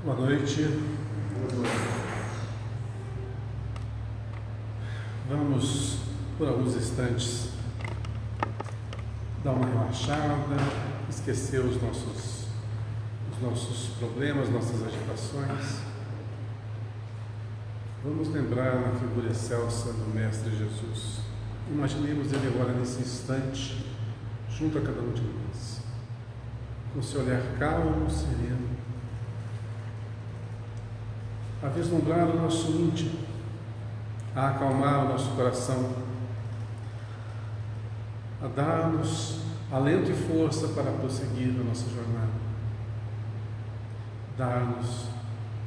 Boa noite. Vamos, por alguns instantes, dar uma relaxada, esquecer os nossos problemas, nossas agitações. Vamos lembrar na figura excelsa do Mestre Jesus. Imaginemos ele agora nesse instante, junto a cada um de nós, com seu olhar calmo, sereno, a vislumbrar o nosso íntimo, a acalmar o nosso coração, a dar-nos alento e força para prosseguir na nossa jornada, dar-nos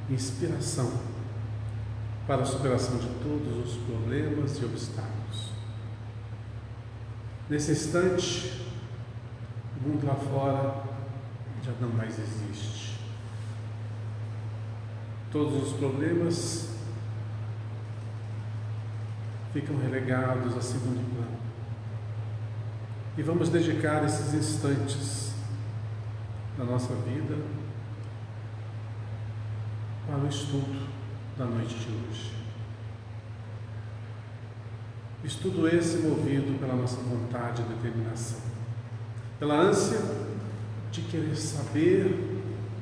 inspiração para a superação de todos os problemas e obstáculos. Nesse instante, o mundo lá fora já não mais existe. Todos os problemas ficam relegados a segundo plano. E vamos dedicar esses instantes da nossa vida para o estudo da noite de hoje. Estudo esse movido pela nossa vontade e determinação, pela ânsia de querer saber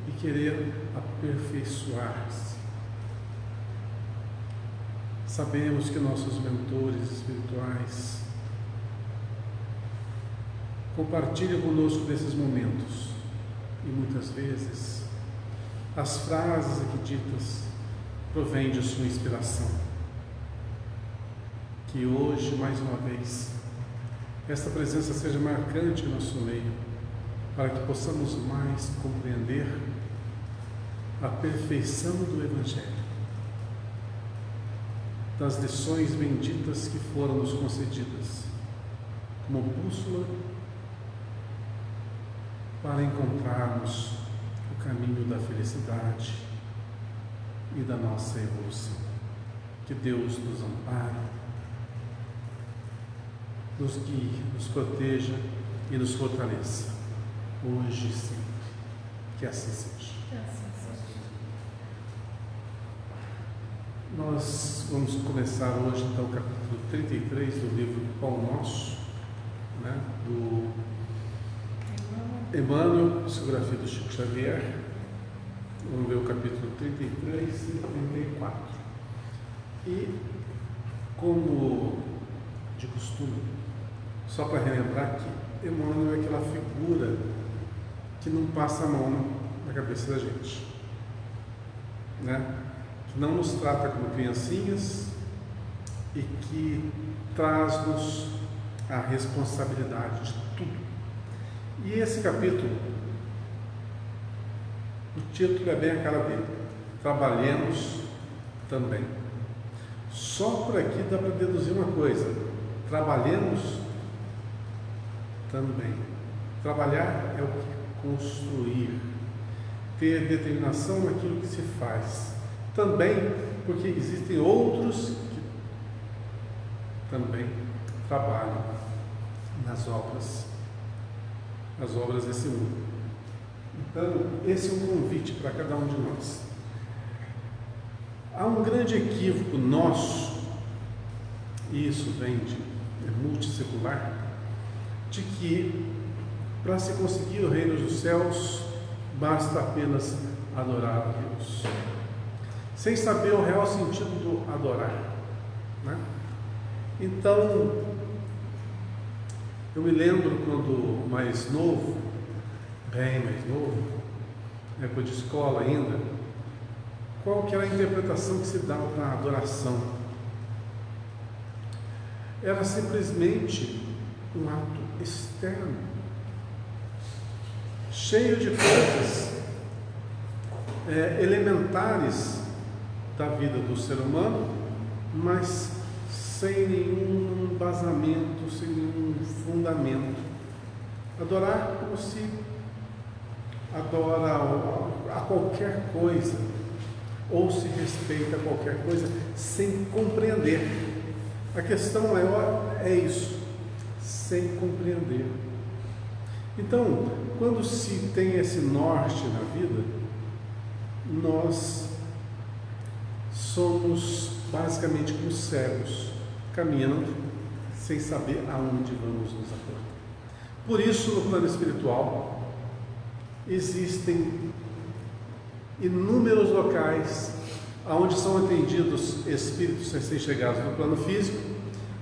e querer aperfeiçoar-se. Sabemos que nossos mentores espirituais compartilham conosco desses momentos e muitas vezes as frases aqui ditas provêm de sua inspiração. Que hoje, mais uma vez, esta presença seja marcante em nosso meio, para que possamos mais compreender a perfeição do Evangelho, das lições benditas que foram nos concedidas, como bússola para encontrarmos o caminho da felicidade e da nossa evolução. Que Deus nos ampare, nos guie, nos proteja e nos fortaleça, hoje e sempre. Que assim seja. Nós vamos começar hoje, então, o capítulo 33 do livro Pão Nosso, do Emmanuel, psicografia do Chico Xavier. Vamos ver o capítulo 33 e 34. E, como de costume, só para relembrar que Emmanuel é aquela figura que não passa a mão na cabeça da gente, que não nos trata como criancinhas e que traz-nos a responsabilidade de tudo. E esse capítulo, o título é bem a cara dele: Trabalhemos também. Só por aqui dá para deduzir uma coisa: trabalhemos também. Trabalhar é o que? Construir, ter determinação naquilo que se faz. Também porque existem outros que também trabalham nas obras desse mundo. Então, esse é um convite para cada um de nós. Há um grande equívoco nosso, e isso vem de multissecular, de que para se conseguir o reino dos céus basta apenas adorar a Deus, sem saber o real sentido do adorar, Então, eu me lembro quando mais novo, bem mais novo, época de escola ainda, qual que era a interpretação que se dava para a adoração? Era simplesmente um ato externo, cheio de coisas elementares da vida do ser humano, mas sem nenhum embasamento, sem nenhum fundamento. Adorar como se adora a qualquer coisa, ou se respeita a qualquer coisa, sem compreender. A questão maior é isso, sem compreender. Então, quando se tem esse norte na vida, nós somos basicamente como cegos, caminhando sem saber aonde vamos nos aportar. Por isso, no plano espiritual, existem inúmeros locais onde são atendidos espíritos recém-chegados no plano físico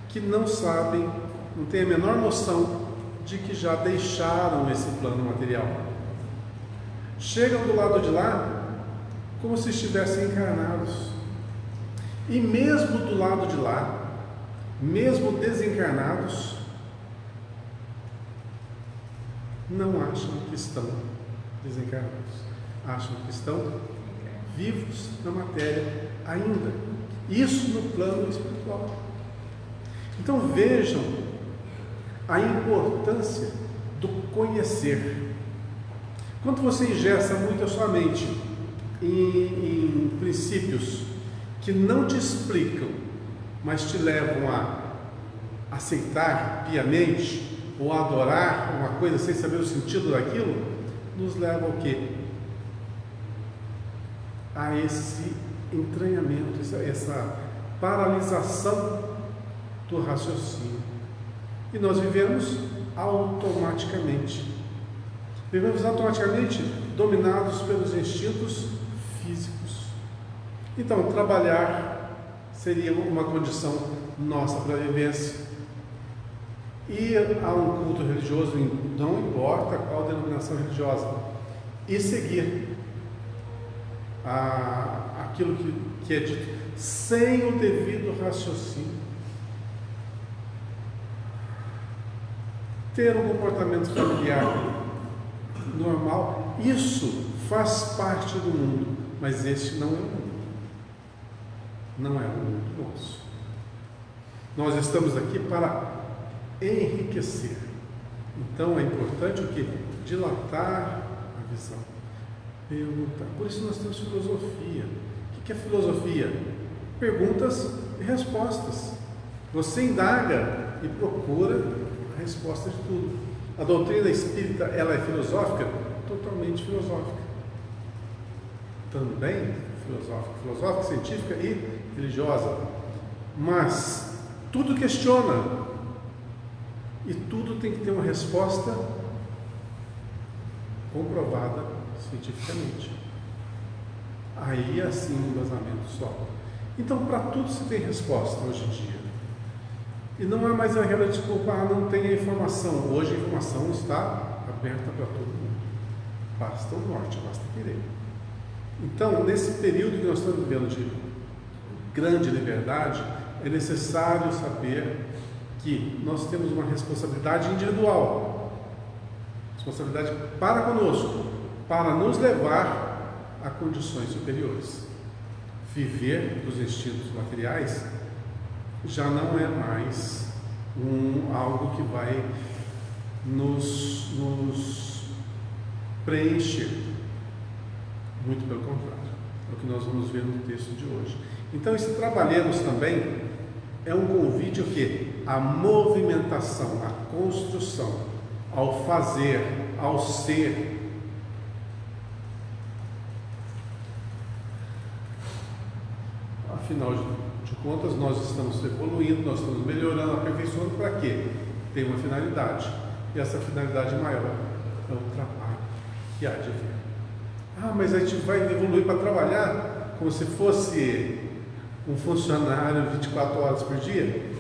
que não sabem, não têm a menor noção de que já deixaram esse plano material. Chegam do lado de lá como se estivessem encarnados. E mesmo do lado de lá, mesmo desencarnados, não acham que estão desencarnados. Acham que estão vivos na matéria ainda. Isso no plano espiritual. Então vejam a importância do conhecer. Quando você ingessa muito a sua mente em princípios que não te explicam, mas te levam a aceitar piamente ou a adorar uma coisa sem saber o sentido daquilo, nos leva ao quê? A esse entranhamento, essa paralisação do raciocínio. E nós vivemos automaticamente. Vivemos automaticamente dominados pelos instintos físicos. Então, trabalhar seria uma condição nossa para a vivência. Ir a um culto religioso, não importa qual denominação religiosa, e seguir aquilo que é dito, sem o devido raciocínio. Ter um comportamento familiar normal, isso faz parte do mundo, mas este não é o mundo. Não é o mundo nosso. Nós estamos aqui para enriquecer. Então é importante o quê? Dilatar a visão. Perguntar. Por isso nós temos filosofia. O que é filosofia? Perguntas e respostas. Você indaga e procura a resposta de tudo. A doutrina espírita, ela é filosófica? Totalmente filosófica. Também filosófica, científica e religiosa. Mas tudo questiona. E tudo tem que ter uma resposta comprovada cientificamente. Aí assim o embasamento sobe. Então, para tudo se tem resposta hoje em dia. E não há mais aquela desculpa, não tem a informação. Hoje a informação está aberta para todo mundo. Basta o norte, basta querer. Então, nesse período que nós estamos vivendo de grande liberdade, é necessário saber que nós temos uma responsabilidade individual, responsabilidade para conosco, para nos levar a condições superiores. Viver dos instintos materiais já não é mais algo que vai nos preencher. Muito pelo contrário, é o que nós vamos ver no texto de hoje. Então, esse trabalhemos também é um convite ao quê? A movimentação, a construção, ao fazer, ao ser. Afinal de contas, nós estamos evoluindo, nós estamos melhorando, aperfeiçoando para quê? Tem uma finalidade. E essa finalidade maior é o trabalho que há de vir. Mas a gente vai evoluir para trabalhar como se fosse um funcionário 24 horas por dia?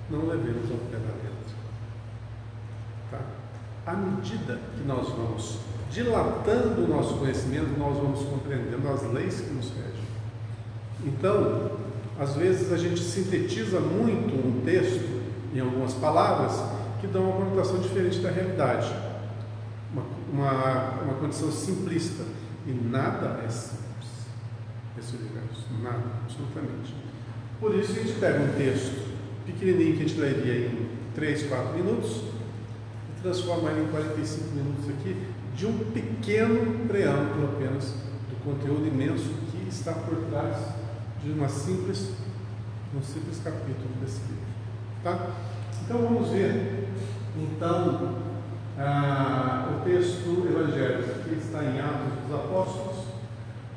Não levemos ao pé da letra. Tá? À medida que nós vamos dilatando o nosso conhecimento, nós vamos compreendendo as leis que nos regem. Então, às vezes a gente sintetiza muito um texto em algumas palavras que dão uma conotação diferente da realidade. Uma condição simplista. E nada é simples nesse universo. Nada, absolutamente. Por isso a gente pega um texto pequenininho que a gente leria em 3, 4 minutos e transforma ele em 45 minutos aqui de um pequeno preâmbulo apenas do conteúdo imenso que está por trás de um simples capítulo desse livro. Tá? Então vamos ver o texto evangélico que está em Atos dos Apóstolos,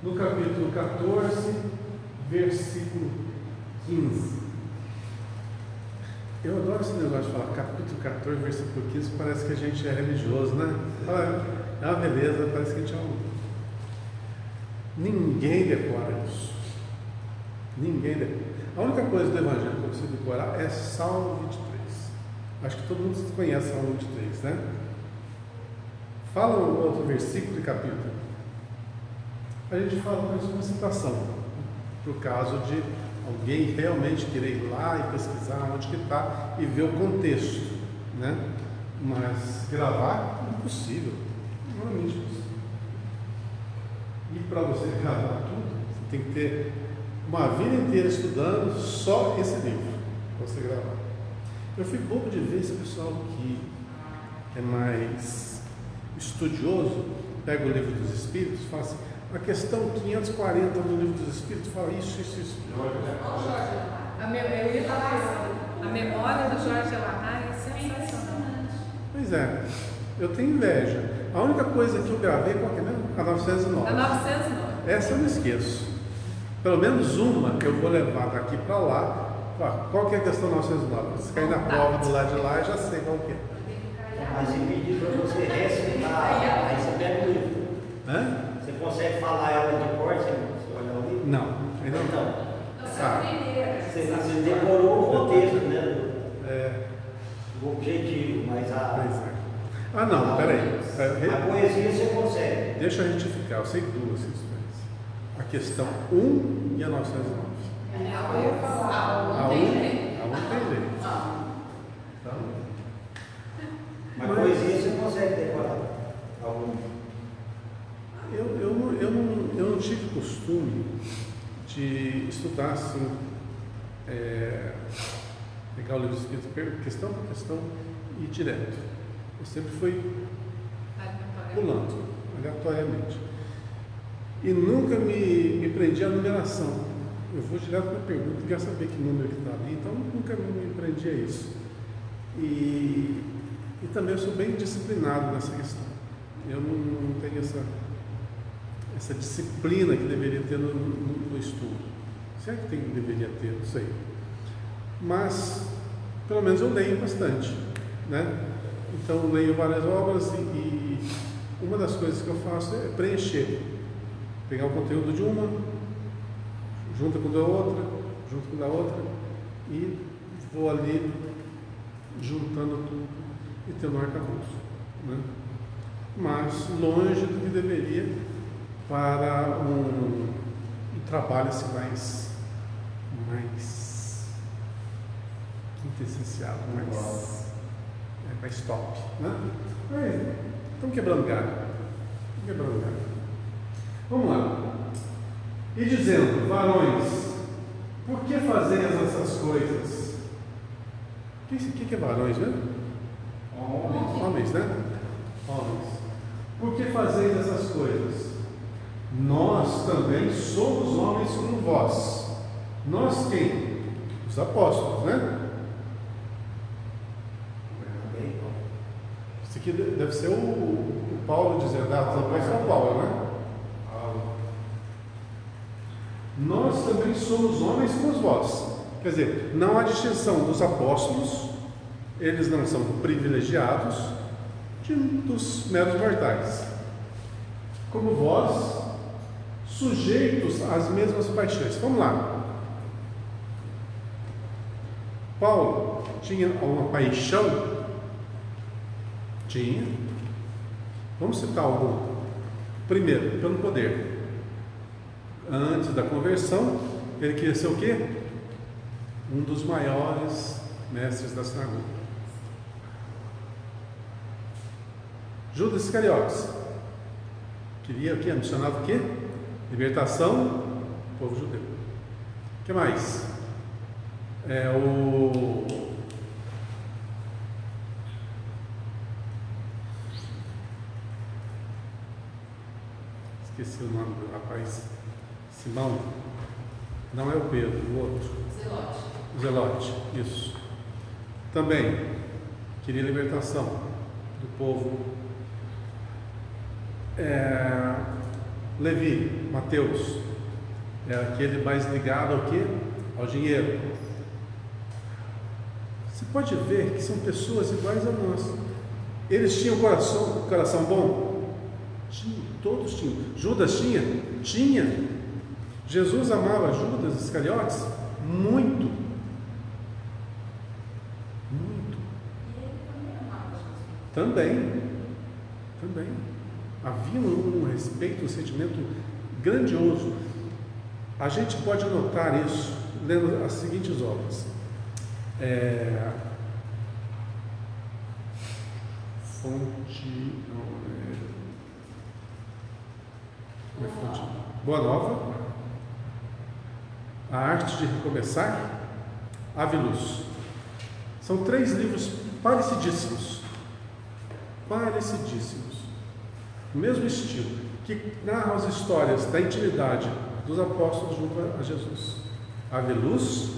no capítulo 14, versículo 15. Eu adoro esse negócio de falar capítulo 14, versículo 15, parece que a gente é religioso, né? É uma beleza, parece que a gente é um... Ninguém decora isso. Ninguém decora. A única coisa do Evangelho que eu consigo decorar é Salmo 23. Acho que todo mundo conhece Salmo 23, né? Fala um outro versículo e capítulo. A gente fala com isso uma citação, por caso de alguém realmente querer ir lá e pesquisar onde que está e ver o contexto, né? Mas gravar é impossível, não é impossível. E para você gravar tudo, você tem que ter uma vida inteira estudando só esse livro para você gravar. Eu fico bobo de ver esse pessoal que é mais estudioso, pega o livro dos Espíritos e fala assim, a questão 540 no livro dos Espíritos fala isso. Eu ia falar isso. A memória do Jorge Alahá é sensacional. Pois é, eu tenho inveja. A única coisa que eu gravei, qual que é mesmo? A 909. A 909. Essa eu não esqueço. Pelo menos uma que eu vou levar daqui para lá. Qual que é a questão 909? Se cair na prova do lado de lá, eu já sei qual que é. Mas ele pediu para você recitar, aí você pega o livro. Hã? Você consegue falar ela de cor, você olha o livro? Não, ainda não. Então, você decorou o contexto, né? O objetivo, mas Pois é. Ah, não, peraí. a poesia você consegue. Deixa eu retificar, eu sei duas questões. A questão 1 e a 909. Eu ia falar. A 1 tem jeito. Então, Mas poesia você consegue decorar. Algum. eu não tive costume de estudar assim, pegar o livro escrito questão por questão e ir direto. Eu sempre fui pulando, aleatoriamente. E nunca me prendi à numeração. Eu vou direto para a pergunta, quero saber que número que está ali, então nunca me prendi a isso. E também eu sou bem disciplinado nessa questão. Eu não tenho essa disciplina que deveria ter no estudo. Se é que deveria ter, não sei. Mas, pelo menos eu leio bastante, né? Então eu leio várias obras e uma das coisas que eu faço é preencher. Pegar o conteúdo de uma, junta com a outra, junto com a outra, e vou ali juntando tudo e tendo um arcabouço, né? Mas longe do que deveria para um trabalho assim mais essencial, mais top, né? Estamos quebrando galho. Vamos lá. E dizendo, varões, por que fazeis essas coisas? O que é varões, né? Homens, né? Homens. Por que fazeis essas coisas? Nós também somos homens como vós. Nós quem? Os apóstolos, né? Isso aqui deve ser o Paulo dizendo, também São Paulo, né? Nós também somos homens como vós. Quer dizer, não há distinção dos apóstolos, eles não são privilegiados dos meros mortais. Como vós, sujeitos às mesmas paixões. Vamos lá. Paulo tinha uma paixão? Tinha. Vamos citar algum. Primeiro, pelo poder. Antes da conversão, ele queria ser o quê? Um dos maiores mestres da sinagoga. Judas Iscariotes queria o quê? Mencionado o quê? Libertação do povo judeu. O que mais? Esqueci o nome do rapaz. Simão. Não é o Pedro, o outro. Zelote, isso. Também queria libertação do povo. Levi, Mateus, era aquele mais ligado ao quê? Ao dinheiro. Você pode ver que são pessoas iguais a nós. Eles tinham coração bom? Tinha, todos tinham. Judas tinha? Tinha. Jesus amava Judas Iscariotes? Muito. Muito. E ele também amava Jesus. Também. Havia um respeito, um sentimento grandioso. A gente pode notar isso lendo as seguintes obras. Boa Nova, A Arte de Recomeçar, Ave Luz. São 3 livros parecidíssimos. O mesmo estilo, que narram as histórias da intimidade dos apóstolos junto a Jesus. Ave Luz,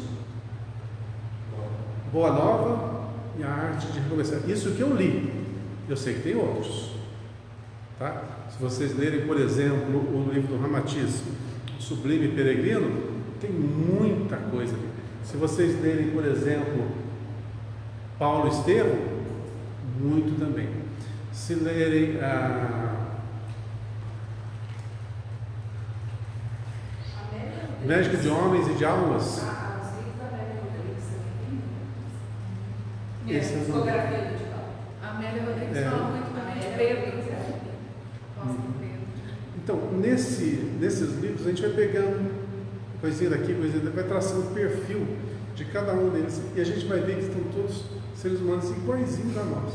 Boa Nova e A Arte de Recomeçar. Isso que eu li. Eu sei que tem outros, tá? Se vocês lerem, por exemplo, o livro do Ramatiz, Sublime Peregrino, tem muita coisa ali. Se vocês lerem, por exemplo, Paulo Estevão, muito também. Se lerem Médico de Homens e de Almas, Essa psicografia de Paulo. A Amélia Rodrigues fala muito também de Pedro. Então, nesses livros a gente vai pegando coisinha daqui, coisinha daqui, vai traçando o perfil de cada um deles e a gente vai ver que estão todos seres humanos iguaizinhos a nós.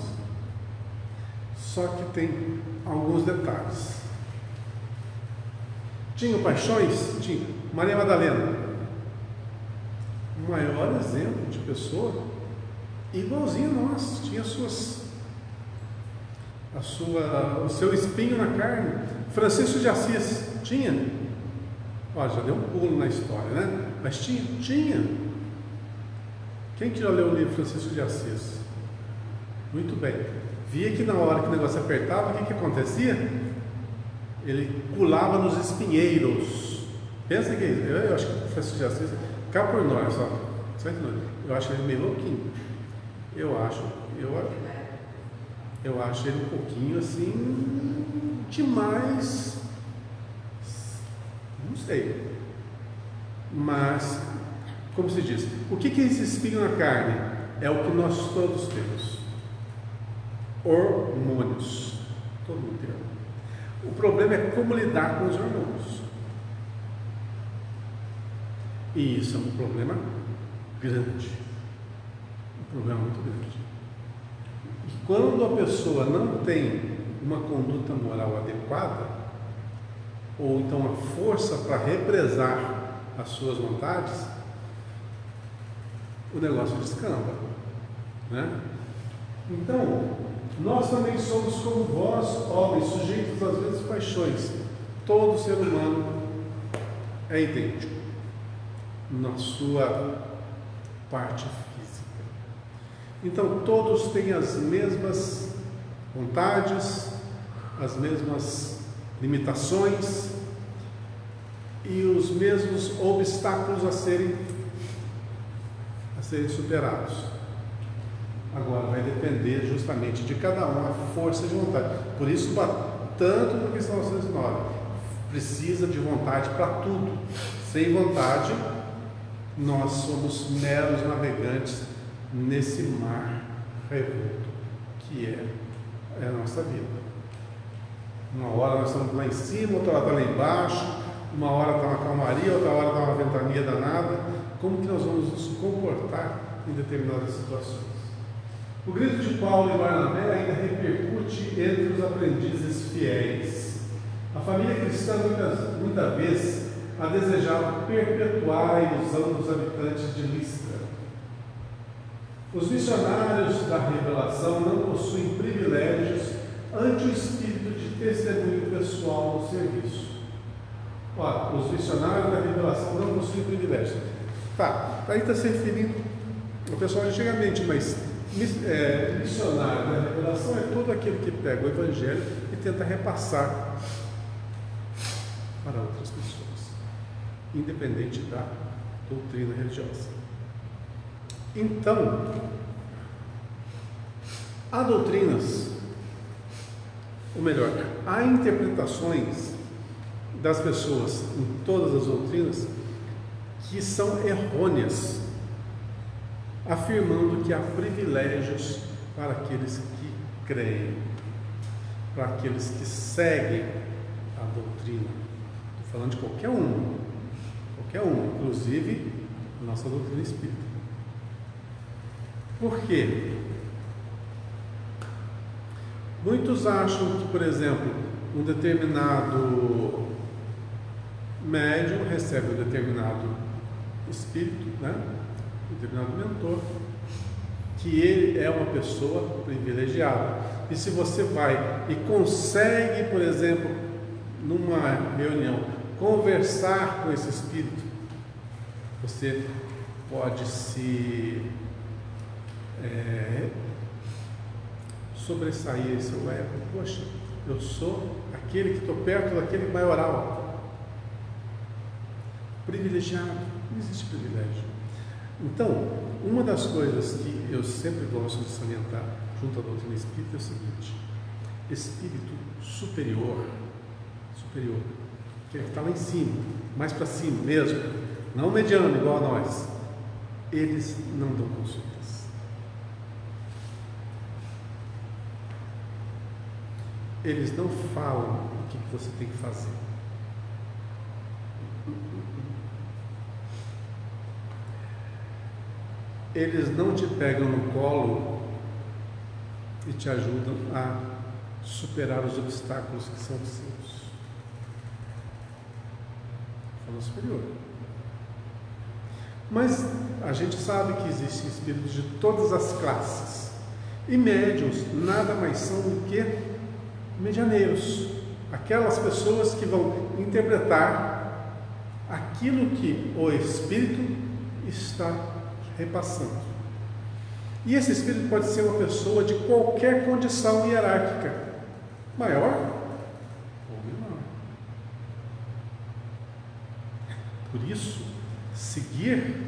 Só que tem alguns detalhes. Tinham paixões? Tinha. Maria Madalena, o maior exemplo de pessoa igualzinho a nós, tinha o seu espinho na carne. Francisco de Assis tinha. Olha, já deu um pulo na história, né? Mas tinha. Quem que já leu o livro Francisco de Assis? Muito bem. Via que na hora que o negócio apertava, o que acontecia? Ele pulava nos espinheiros. Pensa que eu acho que o Francisco de Assis, cá por nós, ó. Eu acho ele meio louquinho. Eu acho ele um pouquinho assim demais, não sei, mas como se diz, o que é esse espinho na carne? É o que nós todos temos, hormônios, todo mundo tem. O problema é como lidar com os hormônios, e isso é um problema grande, um problema muito grande. E quando a pessoa não tem uma conduta moral adequada, ou então a força para represar as suas vontades, o negócio descamba, né? Então, nós também somos como vós, homens, sujeitos às mesmas paixões. Todo ser humano é idêntico na sua parte física. Então, todos têm as mesmas vontades, as mesmas limitações e os mesmos obstáculos a serem superados. Agora, vai depender justamente de cada um a força de vontade. Por isso, tanto no questão 909, precisa de vontade para tudo. Sem vontade, nós somos meros navegantes nesse mar revolto que é a nossa vida. Uma hora nós estamos lá em cima, outra hora está lá embaixo, uma hora está uma calmaria, outra hora está uma ventania danada. Como que nós vamos nos comportar em determinadas situações? O grito de Paulo e Barnabé ainda repercute entre os aprendizes fiéis. A família cristã muitas vezes a desejava perpetuar a ilusão dos habitantes de Listra. Os missionários da revelação não possuem privilégios ante o espírito de testemunho pessoal no serviço. Ora, os missionários da revelação não possuem privilégios. Aí está se referindo ao pessoal antigamente, mas missionário da revelação é todo aquele que pega o Evangelho e tenta repassar para outras pessoas, independente da doutrina religiosa. Então, há doutrinas, ou melhor, há interpretações das pessoas em todas as doutrinas que são errôneas, afirmando que há privilégios para aqueles que creem, para aqueles que seguem a doutrina. Estou falando de qualquer um, inclusive a nossa doutrina espírita. Por quê? Muitos acham que, por exemplo, um determinado médium recebe um determinado espírito, um determinado mentor, que ele é uma pessoa privilegiada. E se você vai e consegue, por exemplo, numa reunião, conversar com esse espírito, você pode se sobressair esse ego. Poxa, eu sou aquele que estou perto daquele maioral. Privilegiado. Não existe privilégio. Então, uma das coisas que eu sempre gosto de salientar junto à doutrina espírita é o seguinte: espírito superior, que está lá em cima, mais para cima mesmo, não mediano igual a nós, eles não dão consultas. Eles não falam o que você tem que fazer. Eles não te pegam no colo e te ajudam a superar os obstáculos que são os seus. Fala superior. Mas a gente sabe que existem espíritos de todas as classes. E médiuns nada mais são do que medianeiros, aquelas pessoas que vão interpretar aquilo que o espírito está repassando. E esse espírito pode ser uma pessoa de qualquer condição hierárquica, maior ou menor. Por isso, seguir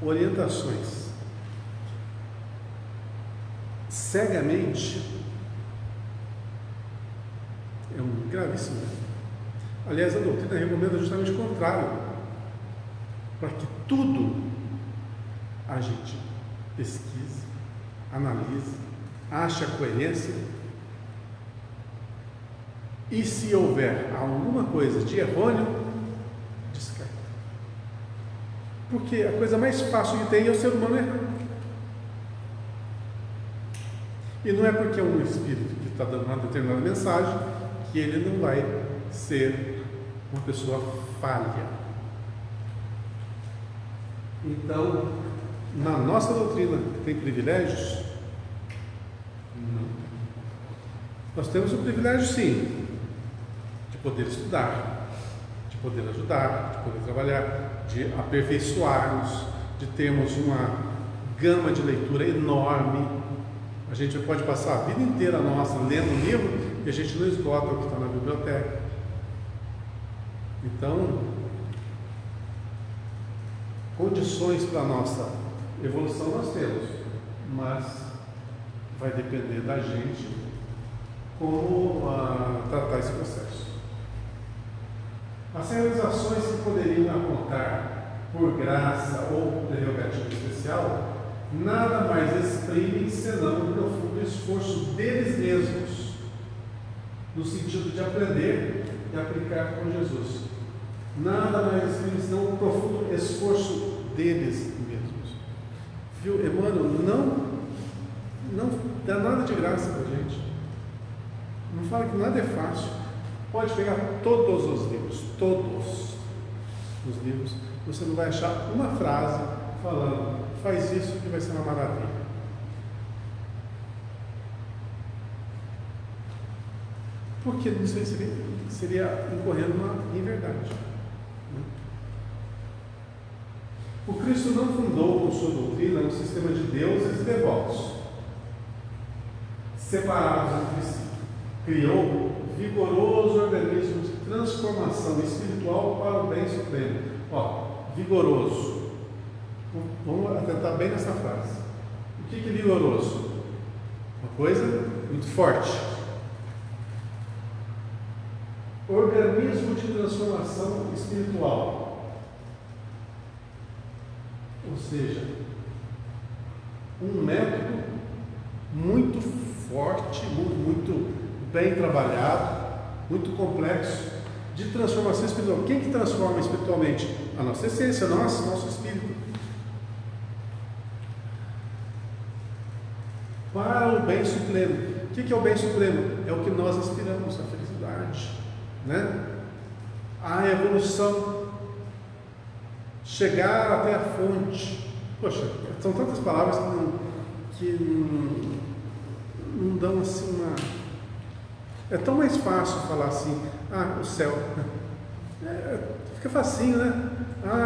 orientações cegamente é um gravíssimo erro. Aliás, a doutrina recomenda justamente o contrário, para que tudo a gente pesquise, analise, ache a coerência, e se houver alguma coisa de errôneo, descarta. Porque a coisa mais fácil que tem é o ser humano errar. E não é porque é um espírito que está dando uma determinada mensagem que ele não vai ser uma pessoa falha. Então, na nossa doutrina, tem privilégios? Não. Nós temos o privilégio, sim, de poder estudar, de poder ajudar, de poder trabalhar, de aperfeiçoar-nos, de termos uma gama de leitura enorme. A gente pode passar a vida inteira nossa lendo um livro e a gente não esgota o que está na biblioteca. Então, condições para a nossa evolução nós temos, mas vai depender da gente como tratar esse processo. As realizações que poderiam apontar por graça ou prerrogativa especial nada mais exprimem senão um profundo esforço deles mesmos, no sentido de aprender e aplicar com Jesus. Nada mais exprimem senão um profundo esforço deles mesmos. Viu, Emmanuel não dá nada de graça para a gente. Não fala que nada é fácil. Pode pegar todos os livros, todos os livros, você não vai achar uma frase falando: faz isso que vai ser uma maravilha. Porque isso seria incorrendo numa inverdade. O Cristo não fundou com sua doutrina um sistema de deuses e devotos separados entre si. Criou vigoroso organismo de transformação transformação espiritual para o bem supremo. Ó, vigoroso. Vamos atentar bem nessa frase. O que é vigoroso? Uma coisa muito forte. Organismo de transformação espiritual. Ou seja, um método muito forte, muito bem trabalhado, muito complexo de transformação espiritual. Quem que transforma espiritualmente? A nossa essência, nosso espírito. Para o bem supremo. O que é o bem supremo? É o que nós aspiramos, a felicidade, né? A evolução, chegar até a fonte. Poxa, são tantas palavras que não dão assim uma... É tão mais fácil falar assim, o céu. Fica facinho, né?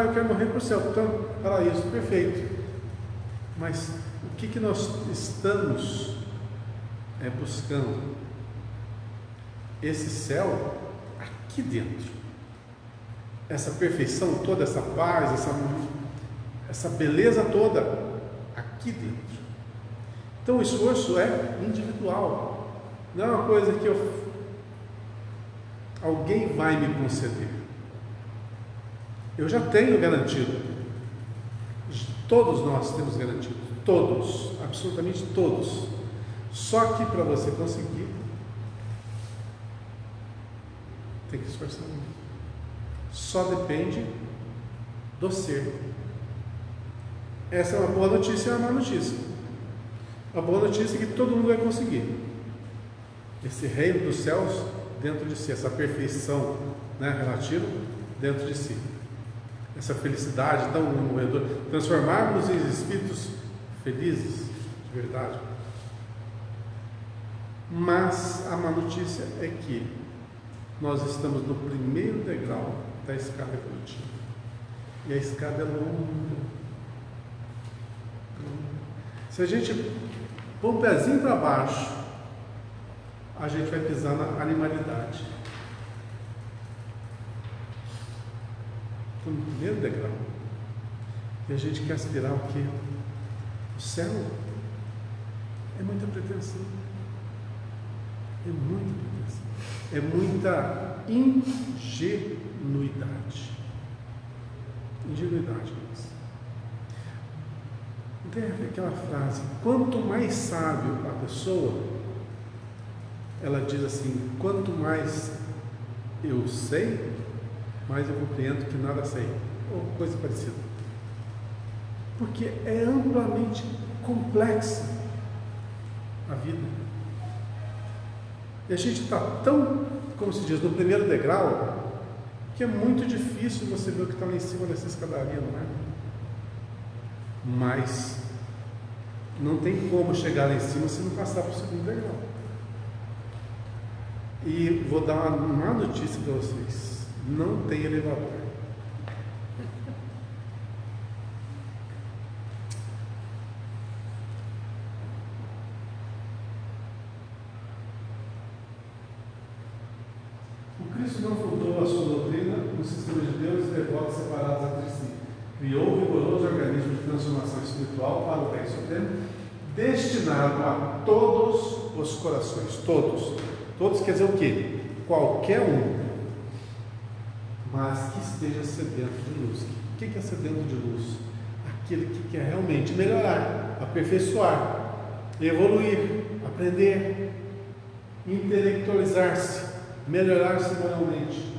Eu quero morrer para o céu. Então, paraíso, perfeito. Mas o que nós estamos buscando? Esse céu aqui dentro. Essa perfeição toda, essa paz, essa beleza toda aqui dentro. Então o esforço é individual. Não é uma coisa que alguém vai me conceder. Eu já tenho garantido. Todos nós temos garantido. Todos, absolutamente todos. Só que para você conseguir, tem que esforçar muito. Só depende do ser. Essa é uma boa notícia e uma má notícia. A boa notícia é que todo mundo vai conseguir. Esse reino dos céus dentro de si, essa perfeição, né, relativa dentro de si. Essa felicidade tão morredora, transformarmos em espíritos felizes, de verdade. Mas a má notícia é que nós estamos no primeiro degrau da escada evolutiva. E a escada é longa. Se a gente pôr um pezinho para baixo, a gente vai pisar na animalidade. No primeiro degrau. E a gente quer aspirar o quê? O céu. É muita pretensão. É muita pretensão. É muita ingenuidade. Ingenuidade mesmo. Tem aquela frase: quanto mais sábio a pessoa, ela diz assim, quanto mais eu sei, mais eu compreendo que nada sei, ou coisa parecida. Porque é amplamente complexa a vida. E a gente está tão, como se diz, no primeiro degrau, que é muito difícil você ver o que está lá em cima dessa escadaria, não é? Mas não tem como chegar lá em cima se não passar para o segundo degrau. E vou dar uma má notícia para vocês: não tem elevador. O Cristo não fundou a sua doutrina no sistema de Deus e devotos separados entre si. Criou um rigoroso organismo de transformação espiritual para o bem supremo, destinado a todos os corações. Todos. Todos quer dizer o quê? Qualquer um, mas que esteja sedento de luz. O que é sedento de luz? Aquele que quer realmente melhorar, aperfeiçoar, evoluir, aprender, intelectualizar-se, melhorar-se moralmente.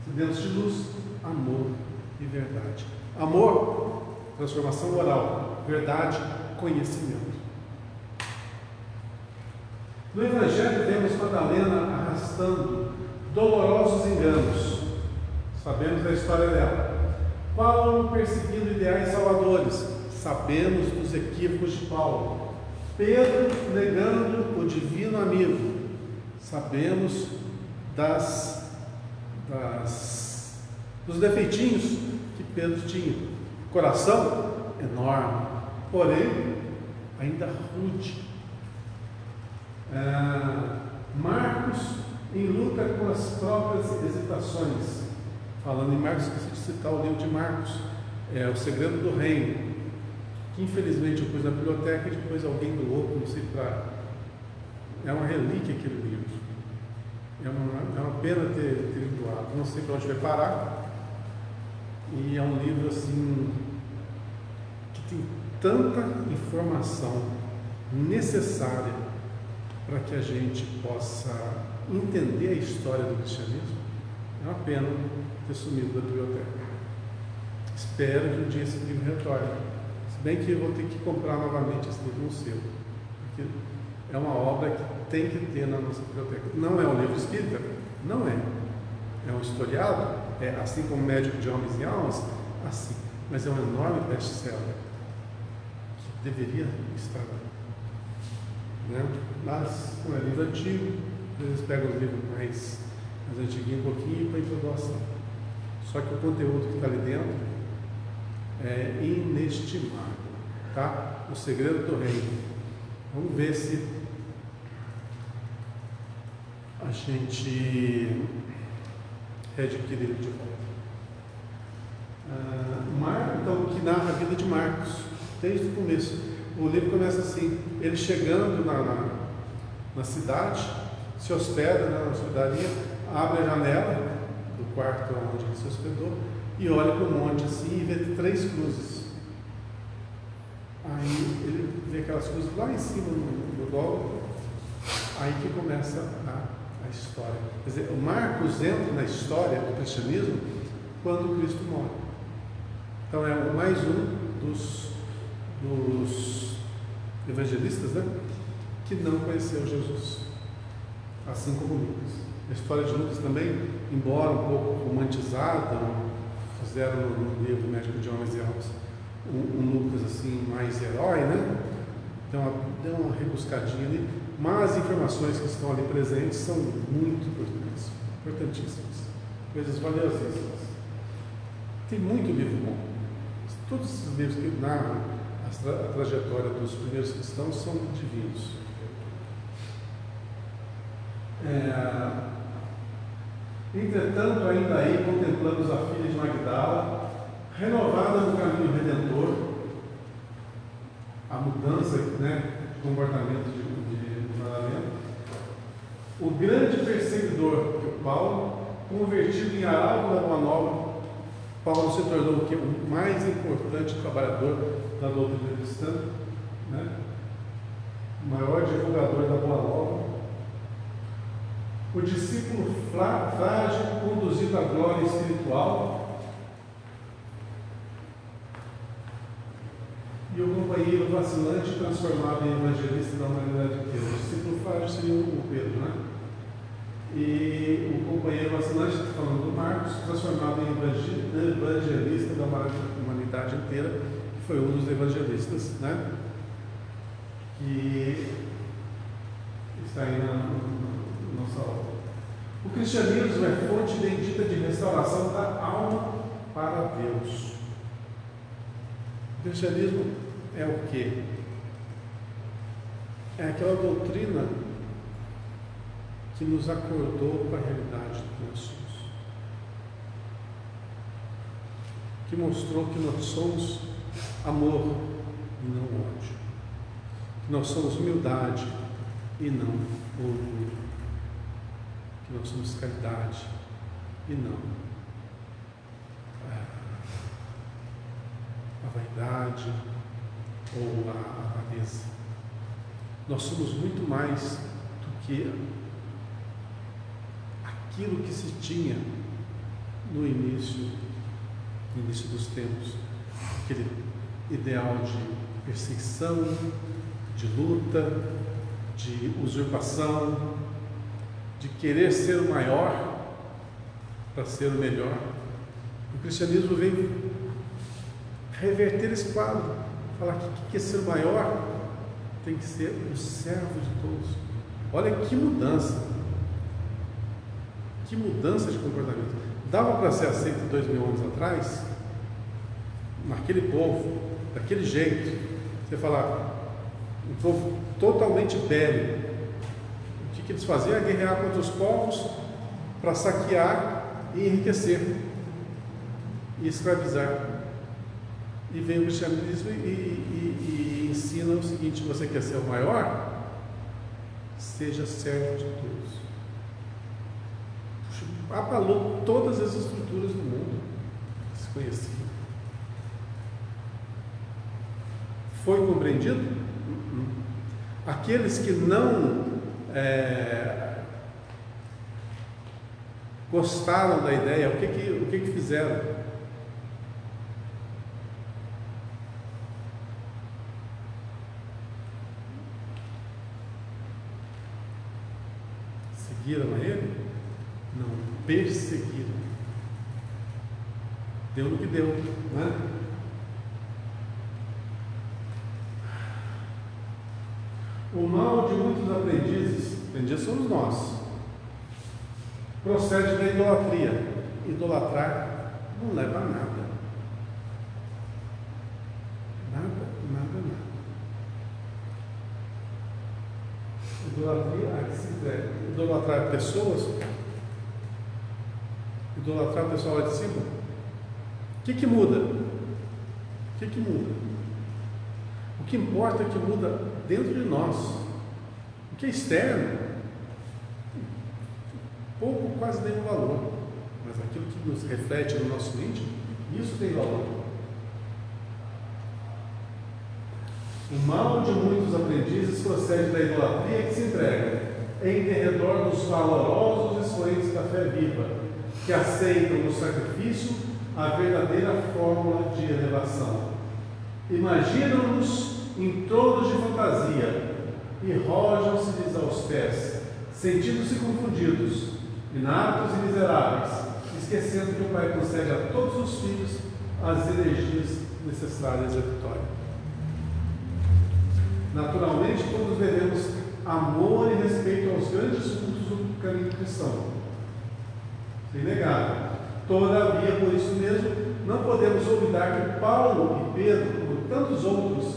Sedento de luz, amor e verdade. Amor, transformação moral. Verdade, conhecimento. No Evangelho vemos Madalena arrastando dolorosos enganos. Sabemos da história dela. Paulo perseguindo ideais salvadores. Sabemos dos equívocos de Paulo. Pedro negando o divino amigo. Sabemos dos defeitinhos que Pedro tinha. Coração enorme, porém ainda rude. Marcos em luta com as próprias citações. Falando em Marcos, esqueci de citar o livro de Marcos, O Segredo do Reino, que infelizmente eu pus na biblioteca e depois alguém doou, não sei para. É uma relíquia aquele livro. É uma pena ter doado. Não sei para onde vai parar. E é um livro assim que tem tanta informação necessária para que a gente possa entender a história do cristianismo. É uma pena ter sumido da biblioteca. Espero que um dia esse livro retorne. Se bem que eu vou ter que comprar novamente esse livro no selo, porque é uma obra que tem que ter na nossa biblioteca. Não é um livro espírita? Não é. É um historiado, assim como Médico de Homens e Almas, assim. Mas é um enorme best-seller que deveria estar lá. Né? Mas, como é livro antigo, às vezes pegam os livros mais antiguinhos um pouquinho e põe para doação. Só que o conteúdo que está ali dentro é inestimável. Tá? O Segredo do Reino. Vamos ver se a gente readquire ele de volta. Então, que narra a vida de Marcos, desde o começo. O livro começa assim, ele chegando na cidade, se hospeda na hospedaria, abre a janela do quarto onde ele se hospedou e olha para o monte assim e vê 3 cruzes. Aí ele vê aquelas cruzes lá em cima do Gólgota, aí que começa a história. Quer dizer, o Marcos entra na história do cristianismo quando Cristo morre. Então é mais um dos evangelistas, né, que não conheceu Jesus, assim como Lucas. A história de Lucas também, embora um pouco romantizada, fizeram no livro Médico de Homens e Almas um Lucas assim mais herói, né? Deu uma rebuscadinha ali, mas as informações que estão ali presentes são muito importantes, importantíssimas, coisas valiosíssimas. Tem muito livro bom. Todos esses livros que narram a trajetória dos primeiros cristãos são divinos. Entretanto, ainda aí contemplamos a filha de Magdala, renovada no caminho redentor, a mudança, né, de comportamento de mandamento. O grande perseguidor, que é o Paulo, convertido em arauto da Boa Nova, Paulo se tornou o que? O mais importante trabalhador da doutrina cristã, né? O maior divulgador da Boa Nova. O discípulo frágil conduzido à glória espiritual. E o companheiro vacilante transformado em evangelista da humanidade inteira. O discípulo frágil seria o Pedro, né? E o companheiro vacilante, falando do Marcos, transformado em evangelista da humanidade inteira, que foi um dos evangelistas, né? Que está aí na nossa obra. O cristianismo é fonte bendita de restauração da alma para Deus. O cristianismo é o quê? É aquela doutrina que nos acordou para a realidade do que nós somos, que mostrou que nós somos amor e não ódio, que nós somos humildade e não orgulho, que nós somos caridade e não a vaidade ou a avareza. Nós somos muito mais do que aquilo que se tinha no início dos tempos, aquele ideal de perseguição, de luta, de usurpação, de querer ser o maior para ser o melhor. O cristianismo veio reverter esse quadro, falar que quer ser o maior tem que ser o servo de todos. Olha que mudança! Que mudança de comportamento. Dava para ser aceito 2000 anos atrás, naquele povo, daquele jeito, você falar, um povo totalmente bélico. O que eles faziam? É guerrear contra os povos para saquear e enriquecer, e escravizar. E vem o cristianismo e ensina o seguinte: você quer ser o maior? Seja servo de todos. Abalou todas as estruturas do mundo que se conhecia. Foi compreendido? Aqueles que não gostaram da ideia, o que fizeram? Seguiram a ele? Não, perseguiram. Deu no que deu, né? O mal de muitos aprendizes somos nós, procede da idolatria. Idolatrar não leva a nada. Nada. Idolatria, idolatrar pessoas, idolatrar o pessoal lá de cima. O que muda? O que muda? O que importa é que muda dentro de nós. O que é externo, pouco, quase nenhum valor, mas aquilo que nos reflete no nosso íntimo, isso tem valor. O mal de muitos aprendizes procede da idolatria que se entrega em derredor dos valorosos expoentes da fé viva, que aceitam no sacrifício a verdadeira fórmula de elevação. Imaginam-nos em tronos de fantasia e rojam-se-lhes aos pés, sentindo-se confundidos, inaptos e miseráveis, esquecendo que o Pai concede a todos os filhos as energias necessárias à vitória. Naturalmente, todos devemos amor e respeito aos grandes cultos do caminho cristão, sem negar. Todavia, por isso mesmo, não podemos olvidar que Paulo e Pedro, como tantos outros,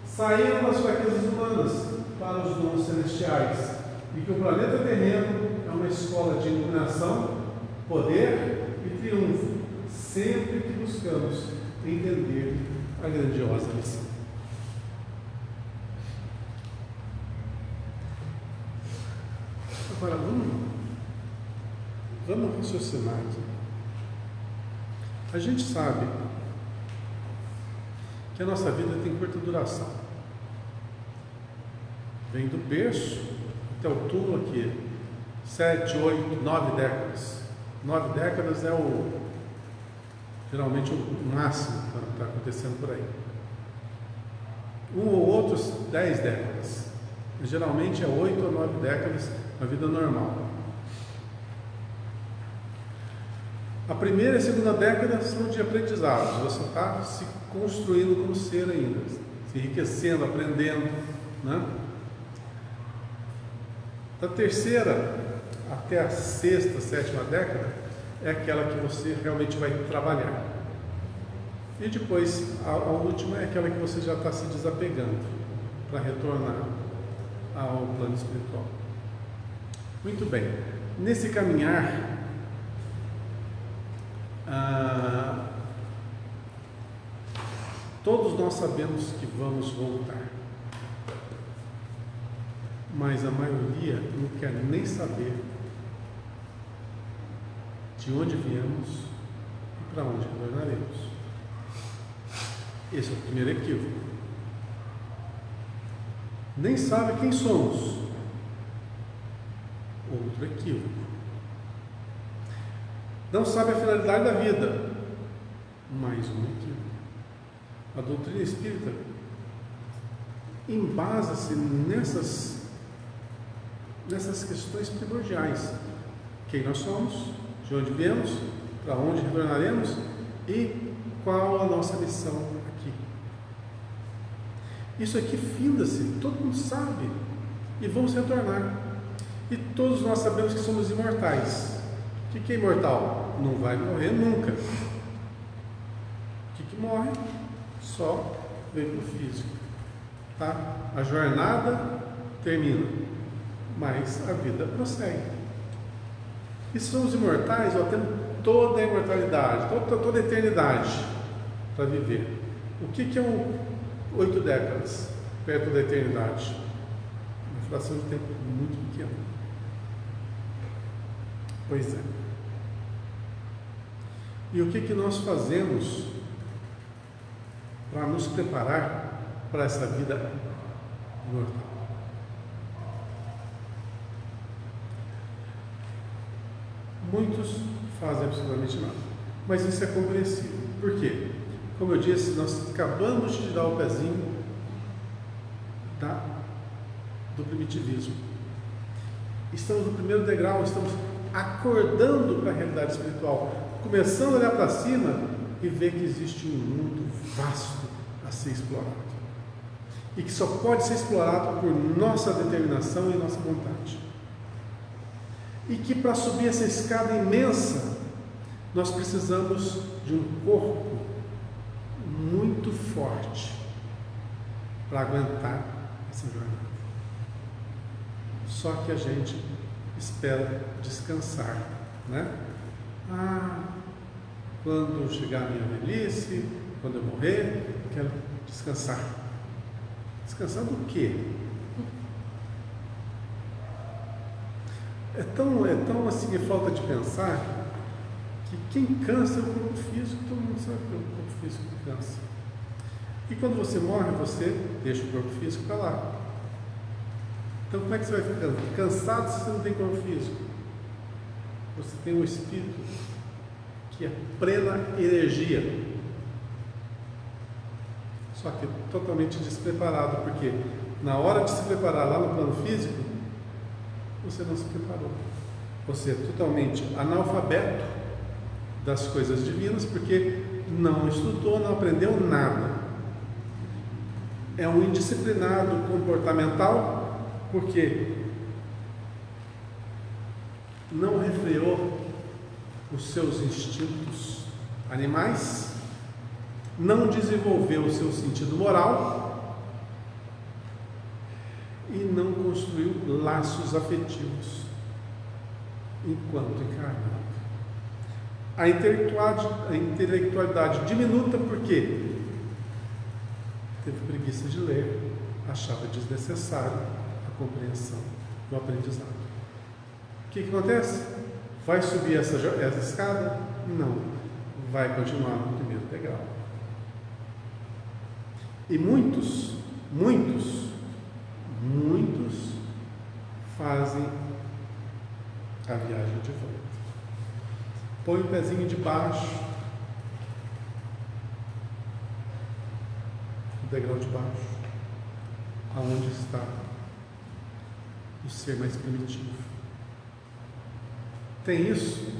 saíram das fraquezas humanas para os dons celestiais, e que o planeta terreno é uma escola de iluminação, poder e triunfo, sempre que buscamos entender a grandiosa lição. Agora, vamos raciocinar aqui. A gente sabe que a nossa vida tem curta duração. Vem do berço até o túmulo aqui, 7, 8, 9 décadas. 9 décadas é geralmente o máximo que está acontecendo por aí. Um ou outros 10 décadas. Geralmente é 8 ou 9 décadas na vida normal. A primeira e a segunda década são de aprendizados. Você está se construindo como ser ainda, se enriquecendo, aprendendo, né? Da terceira até a sexta, sétima década é aquela que você realmente vai trabalhar. E depois, a última é aquela que você já está se desapegando para retornar ao plano espiritual. Muito bem. Nesse caminhar, todos nós sabemos que vamos voltar, mas a maioria não quer nem saber de onde viemos e para onde retornaremos. Esse é o primeiro equívoco. Nem sabe quem somos. Outro equívoco. Não sabe a finalidade da vida. Mais um equívoco. A doutrina espírita embasa-se nessas questões primordiais. Quem nós somos, de onde viemos, para onde retornaremos e qual a nossa missão aqui. Isso aqui finda-se, todo mundo sabe, e vamos retornar. E todos nós sabemos que somos imortais. O que é imortal? Não vai morrer nunca. O que morre? Só veículo físico. Tá? A jornada termina, mas a vida prossegue. E somos imortais, temos toda a imortalidade, toda a eternidade para viver. O que é 8 décadas perto da eternidade? Uma fração de tempo muito pequena. Pois é. E o que nós fazemos para nos preparar para essa vida imortal? Muitos fazem absolutamente nada, mas isso é compreensível. Por quê? Como eu disse, nós acabamos de dar o pezinho do primitivismo. Estamos no primeiro degrau, estamos acordando para a realidade espiritual, começando a olhar para cima e ver que existe um mundo vasto a ser explorado. E que só pode ser explorado por nossa determinação e nossa vontade. E que para subir essa escada imensa, nós precisamos de um corpo muito forte para aguentar essa jornada. Só que a gente espera descansar, né? Quando chegar a minha velhice, quando eu morrer, eu quero descansar. Descansar do quê? É tão assim, falta de pensar, que quem cansa é o corpo físico. Todo mundo sabe que é o corpo físico que cansa. E quando você morre, você deixa o corpo físico para lá. Então como é que você vai ficando? Cansado se você não tem corpo físico? Você tem um espírito que é plena energia, só que totalmente despreparado, porque na hora de se preparar lá no plano físico, você não se preparou. Você é totalmente analfabeto das coisas divinas, porque não estudou, não aprendeu nada. É um indisciplinado comportamental, porque não refreou os seus instintos animais, não desenvolveu o seu sentido moral e não construiu laços afetivos enquanto encarnado. A intelectualidade diminuta porque teve preguiça de ler, achava desnecessário a compreensão do aprendizado. O que acontece? Vai subir essa escada? Não. Vai continuar no primeiro degrau. E muitos fazem a viagem de volta. Põe o pezinho debaixo do degrau de baixo, aonde está o ser mais primitivo. Tem isso?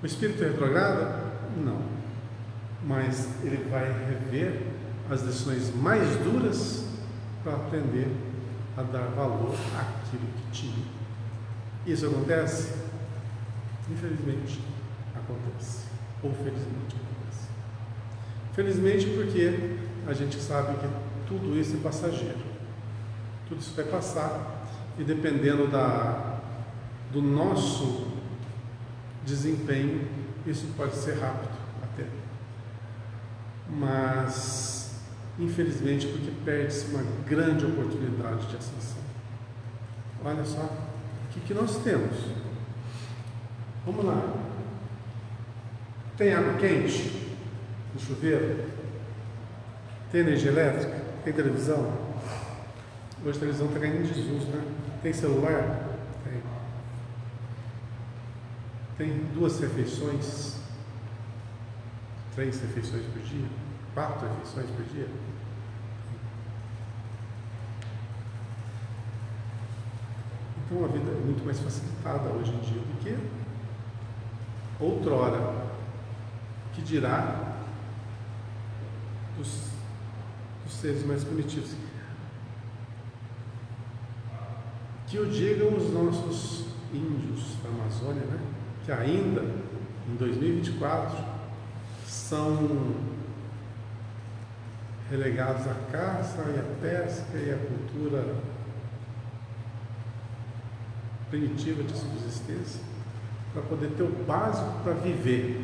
O espírito retrograda? Não. Mas ele vai rever as lições mais duras para aprender a dar valor àquilo que tinha. Isso acontece? Infelizmente acontece. Ou felizmente acontece. Felizmente porque a gente sabe que tudo isso é passageiro. Tudo isso vai passar e dependendo do nosso desempenho, isso pode ser rápido até. Mas, infelizmente, porque perde-se uma grande oportunidade de ascensão. Olha só, o que nós temos? Vamos lá. Tem água quente no chuveiro? Tem energia elétrica? Tem televisão? Hoje a televisão está caindo em desuso, né? Tem celular? Tem 2 refeições, 3 refeições por dia, 4 refeições por dia. Então a vida é muito mais facilitada hoje em dia do que outrora. Que dirá dos seres mais primitivos? Que o digam os nossos índios da Amazônia, né? Que ainda em 2024 são relegados à caça e à pesca e à cultura primitiva de subsistência. para poder ter o básico para viver.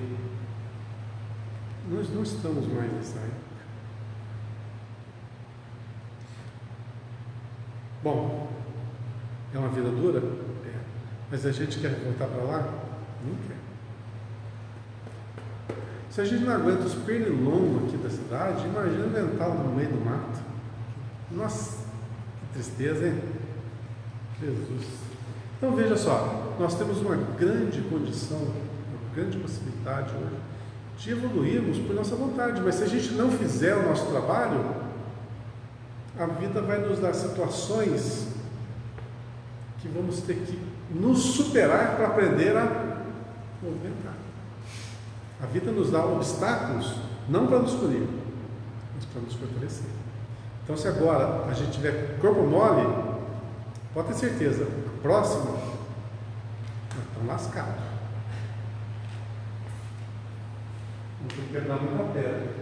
Nós não estamos mais nessa época. Bom, é uma vida dura? É. Mas a gente quer voltar para lá? Não quer. Se a gente não aguenta os pernilongos aqui da cidade, imagina inventá-lo no meio do mato. Nossa, que tristeza, hein? Jesus. Então veja só, nós temos uma grande condição, uma grande possibilidade hoje de evoluirmos por nossa vontade, mas se a gente não fizer o nosso trabalho, a vida vai nos dar situações que vamos ter que nos superar para aprender a movimentar. A vida nos dá obstáculos, não para nos punir, mas para nos fortalecer. Então, se agora a gente tiver corpo mole, pode ter certeza, próximo, nós estamos lascados. Não tem que quebrar muita pedra.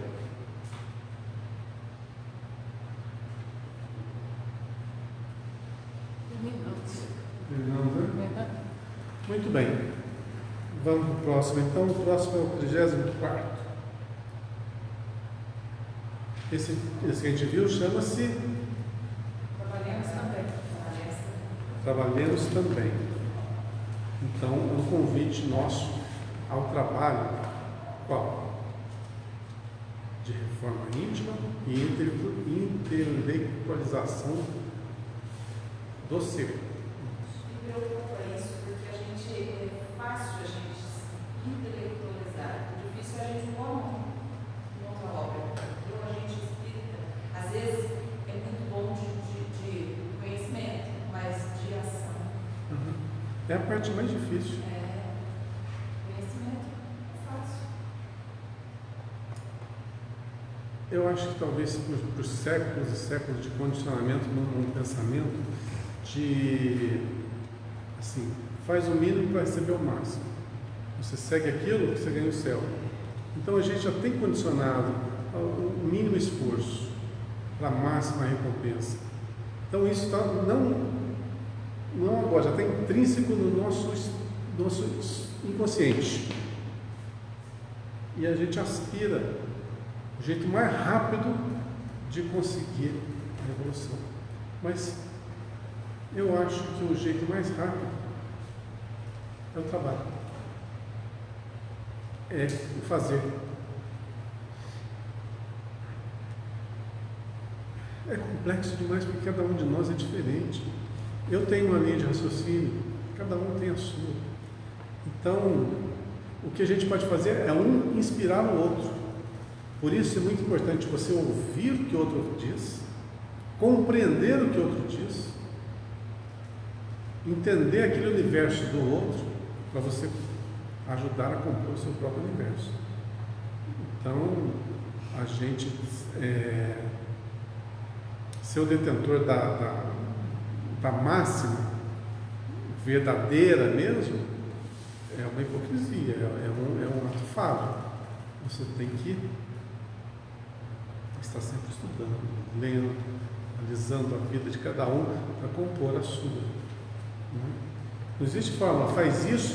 Muito bem. Vamos para o próximo. Então, o próximo é o 34º. Esse que a gente viu chama-se Trabalhemos também. Trabalhemos também. Então, é um convite nosso ao trabalho, qual? De reforma íntima e intelectualização do ser. Me preocupa isso, porque a gente é fácil a gente se intelectualizar, o difícil é a gente pôr uma obra. Então a gente espírita, às vezes é muito bom de conhecimento, mas de ação. É a parte mais difícil. Conhecimento é fácil. Eu acho que talvez por séculos e séculos de condicionamento no pensamento, de assim, faz o mínimo para receber o máximo. Você segue aquilo, você ganha o céu. Então a gente já tem condicionado o mínimo esforço para a máxima recompensa. Então isso está, não agora, já está intrínseco no nosso inconsciente. E a gente aspira o jeito mais rápido de conseguir a evolução. Mas eu acho que o jeito mais rápido é o trabalho. É o fazer. É complexo demais porque cada um de nós é diferente. Eu tenho uma linha de raciocínio, cada um tem a sua. Então, o que a gente pode fazer é um inspirar o outro. Por isso é muito importante você ouvir o que o outro diz, compreender o que o outro diz, entender aquele universo do outro para você ajudar a compor o seu próprio universo. Então, a gente ser o detentor da máxima verdadeira mesmo é uma hipocrisia, é um ato falho. Você tem que estar sempre estudando, lendo, analisando a vida de cada um para compor a sua. Não existe forma, faz isso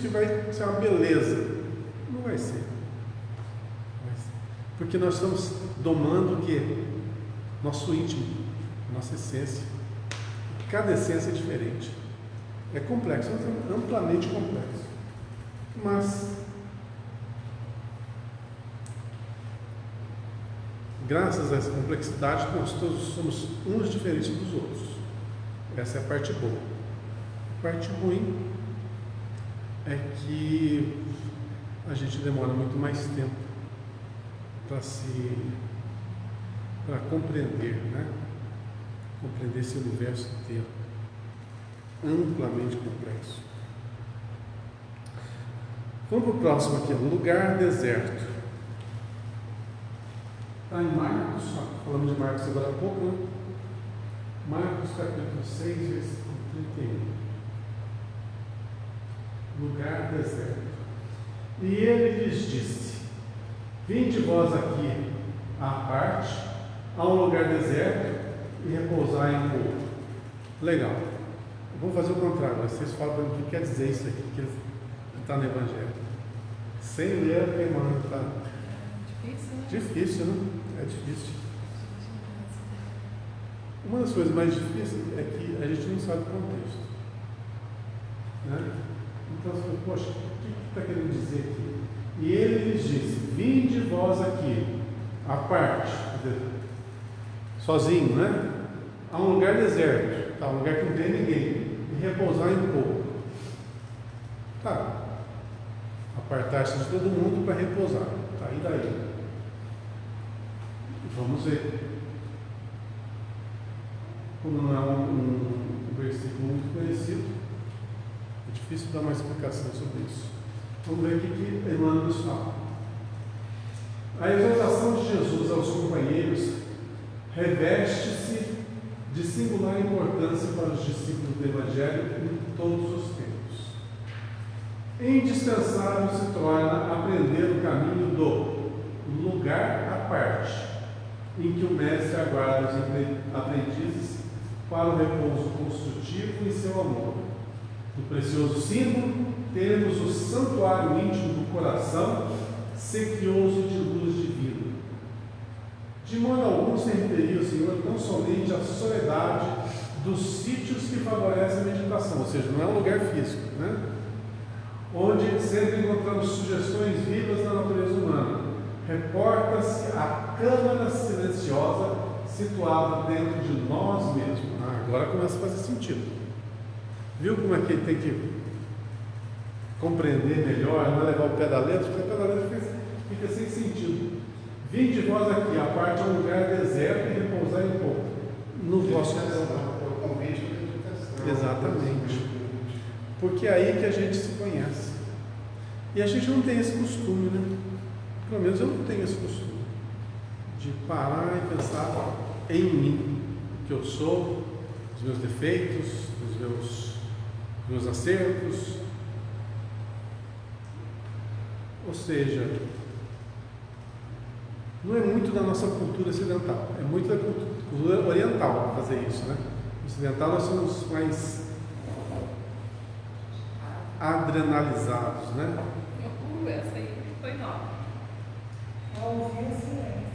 que vai ser uma beleza. Não vai ser. Porque nós estamos domando o quê? Nosso íntimo, nossa essência. Cada essência é diferente. É complexo, é amplamente complexo. Mas, graças a essa complexidade, nós todos somos uns diferentes dos outros. Essa é a parte boa. A parte ruim é que a gente demora muito mais tempo para compreender, né? Compreender esse universo inteiro, amplamente complexo. Vamos para o próximo aqui, um lugar deserto. Está em Marcos, falamos de Marcos agora há pouco, né? Marcos capítulo 6, versículo 31. Lugar deserto. E ele lhes disse: vinde vós aqui à parte, a um lugar deserto, e repousai um pouco. Legal. Vamos fazer o contrário. Vocês falam para mim o que quer dizer isso aqui. está no Evangelho. Sem ler o que Emmanuel está. Difícil, né? Difícil, né? É difícil. Uma das coisas mais difíceis é que a gente não sabe o contexto. Né? Então você fala, poxa, o que está querendo dizer aqui? E ele lhes disse: vinde vós aqui, à parte, sozinho, né? A um lugar deserto, tá? Um lugar que não tem ninguém, e repousar em pouco. Tá. Apartar-se de todo mundo para repousar. Tá, e daí? Vamos ver. Como não é um versículo muito conhecido, é difícil dar uma explicação sobre isso. Vamos ver o que Emmanuel nos fala. A exortação de Jesus aos companheiros reveste-se de singular importância para os discípulos do Evangelho em todos os tempos. Indispensável se torna aprender o caminho do lugar à parte, em que o Mestre aguarda os aprendizes para o repouso construtivo em seu amor. No precioso símbolo, temos o santuário íntimo do coração, sequioso de luz divina. De modo algum se referia o Senhor tão somente à soledade dos sítios que favorecem a meditação, ou seja, não é um lugar físico, né? Onde sempre encontramos sugestões vivas da natureza humana. Reporta-se a câmara silenciosa situada dentro de nós mesmos. Agora começa a fazer sentido. Viu como é que ele tem que compreender melhor, não é levar o pé da letra, porque o pé da letra fica sem sentido. Vinde vós aqui, a parte é um lugar deserto e repousar em pouco. No vosso coração. Exatamente. Porque é aí que a gente se conhece. E a gente não tem esse costume, né? Pelo menos eu não tenho esse costume de parar e pensar em mim, o que eu sou, os meus defeitos, os meus acertos. Ou seja, não é muito da nossa cultura ocidental, é muito da cultura oriental fazer isso, né? Ocidental nós somos mais adrenalizados, né? Essa aí foi nova. Ouvir o silêncio.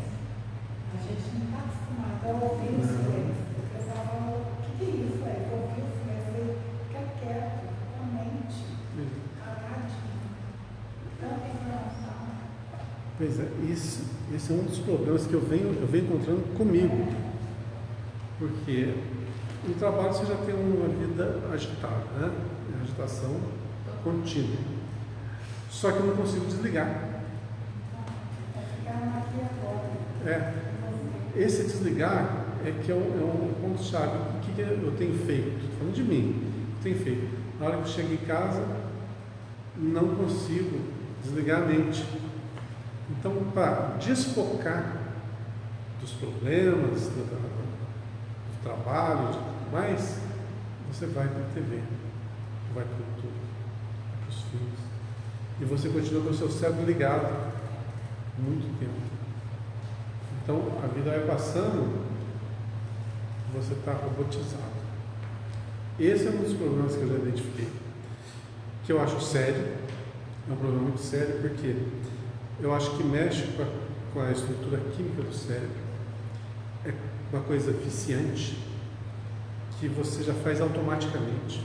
A gente não está acostumado a ouvir o silêncio. O pessoal fala, o que é isso? Ouvir o silêncio, fica quieto, com a mente, caladinho. Tanta informação. Pois é, esse é um dos problemas que eu venho encontrando comigo. Porque no trabalho você já tem uma vida agitada, né? Agitação contínua. Só que eu não consigo desligar. Esse desligar é que é um ponto-chave. O que eu tenho feito? Estou falando de mim. Eu tenho feito. Na hora que eu chego em casa, não consigo desligar a mente. Então, para desfocar dos problemas, do trabalho, de tudo mais, você vai para a TV, vai para o YouTube, vai para os filmes. E você continua com o seu cérebro ligado muito tempo. Então a vida vai passando, você está robotizado. Esse é um dos problemas que eu já identifiquei, que eu acho sério, é um problema muito sério, porque eu acho que mexe com a estrutura química do cérebro, é uma coisa viciante, que você já faz automaticamente.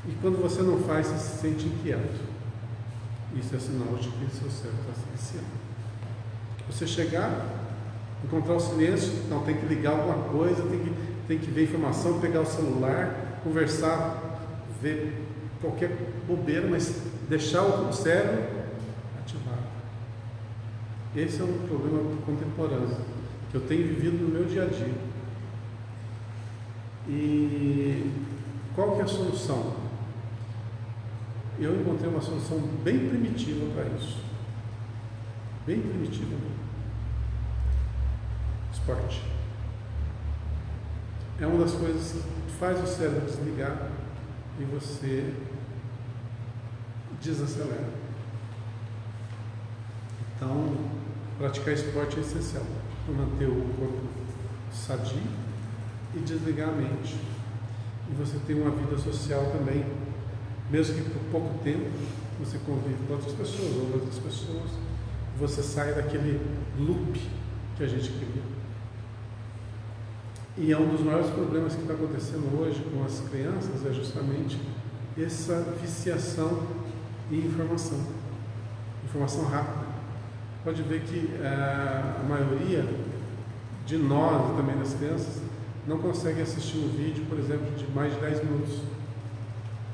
E quando você não faz, você se sente inquieto. Isso é sinal de que seu cérebro está se viciando. Você chegar, encontrar o silêncio, não, tem que ligar alguma coisa, tem que ver informação, pegar o celular, conversar, ver qualquer bobeira, mas deixar o cérebro ativado. Esse é um problema contemporâneo, que eu tenho vivido no meu dia a dia. E qual que é a solução? Eu encontrei uma solução bem primitiva para isso. Bem primitiva mesmo. Esporte. É uma das coisas que faz o cérebro desligar e você desacelera. Então, praticar esporte é essencial para manter o corpo sadio e desligar a mente. E você tem uma vida social também Mesmo que por pouco tempo você convive com outras pessoas, ou outras pessoas, você sai daquele loop que a gente cria. E é um dos maiores problemas que está acontecendo hoje com as crianças, é justamente essa viciação em informação. Informação rápida. Pode ver que a maioria de nós e também das crianças não consegue assistir um vídeo, por exemplo, de mais de 10 minutos,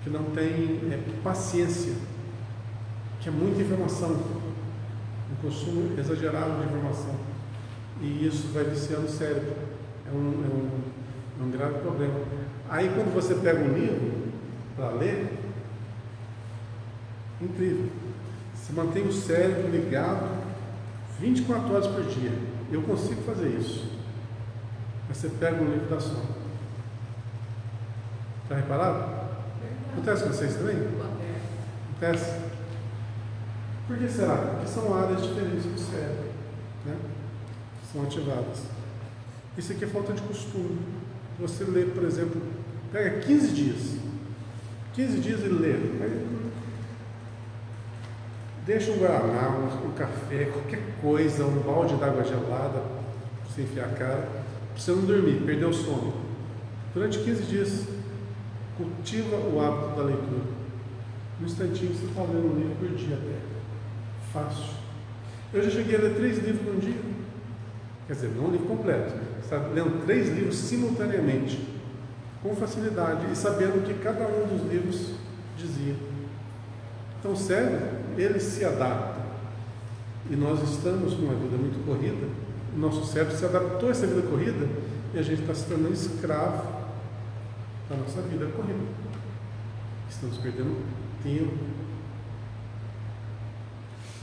que não tem paciência, que é muita informação, um consumo exagerado de informação, e isso vai viciando o cérebro. É um grave problema. Aí quando você pega um livro para ler, incrível, você mantém o cérebro ligado 24 horas por dia. Eu consigo fazer isso. Mas você pega um livro da sono. Já repararam? Acontece com vocês também? Acontece? Por que será? Porque são áreas diferentes do cérebro, né? São ativadas. Isso aqui é falta de costume. Você lê, por exemplo, pega 15 dias. 15 dias e lê. Deixa um guaraná, um café, qualquer coisa, um balde d'água gelada para você enfiar a cara, para você não dormir, perder o sono. Durante 15 dias, cultiva o hábito da leitura. No instantinho você está lendo um livro por dia até. Fácil. Eu já cheguei a ler 3 livros num dia. Quer dizer, não um livro completo. Você está lendo 3 livros simultaneamente, com facilidade, e sabendo o que cada um dos livros dizia. Então o cérebro, ele se adapta. E nós estamos numa vida muito corrida, o nosso cérebro se adaptou a essa vida corrida, e a gente está se tornando escravo da nossa vida corrida. Estamos perdendo tempo.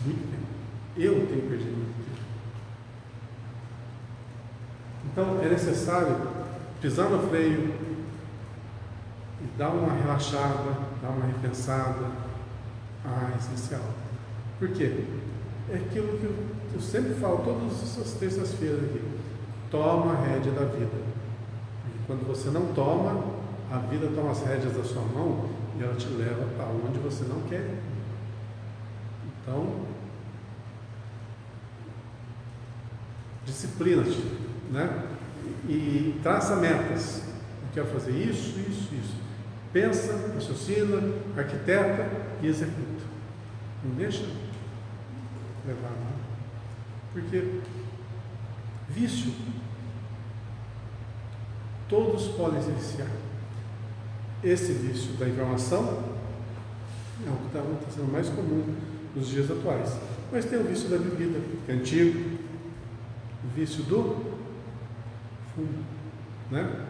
Muito tempo. Eu tenho perdido muito tempo. Então é necessário pisar no freio e dar uma relaxada, dar uma repensada. É essencial. Por quê? É aquilo que eu sempre falo todas essas terças-feiras aqui. Toma a rédea da vida. E quando você não toma, a vida toma as rédeas da sua mão e ela te leva para onde você não quer. Então, disciplina-te, né? E traça metas. Eu quero fazer isso, isso, isso. Pensa, raciocina, arquiteta e executa. Não deixa levar nada. Porque vício, todos podem se viciar. Esse vício da informação é o que está sendo mais comum nos dias atuais. Mas tem o vício da bebida, que é antigo, o vício do fumo, né?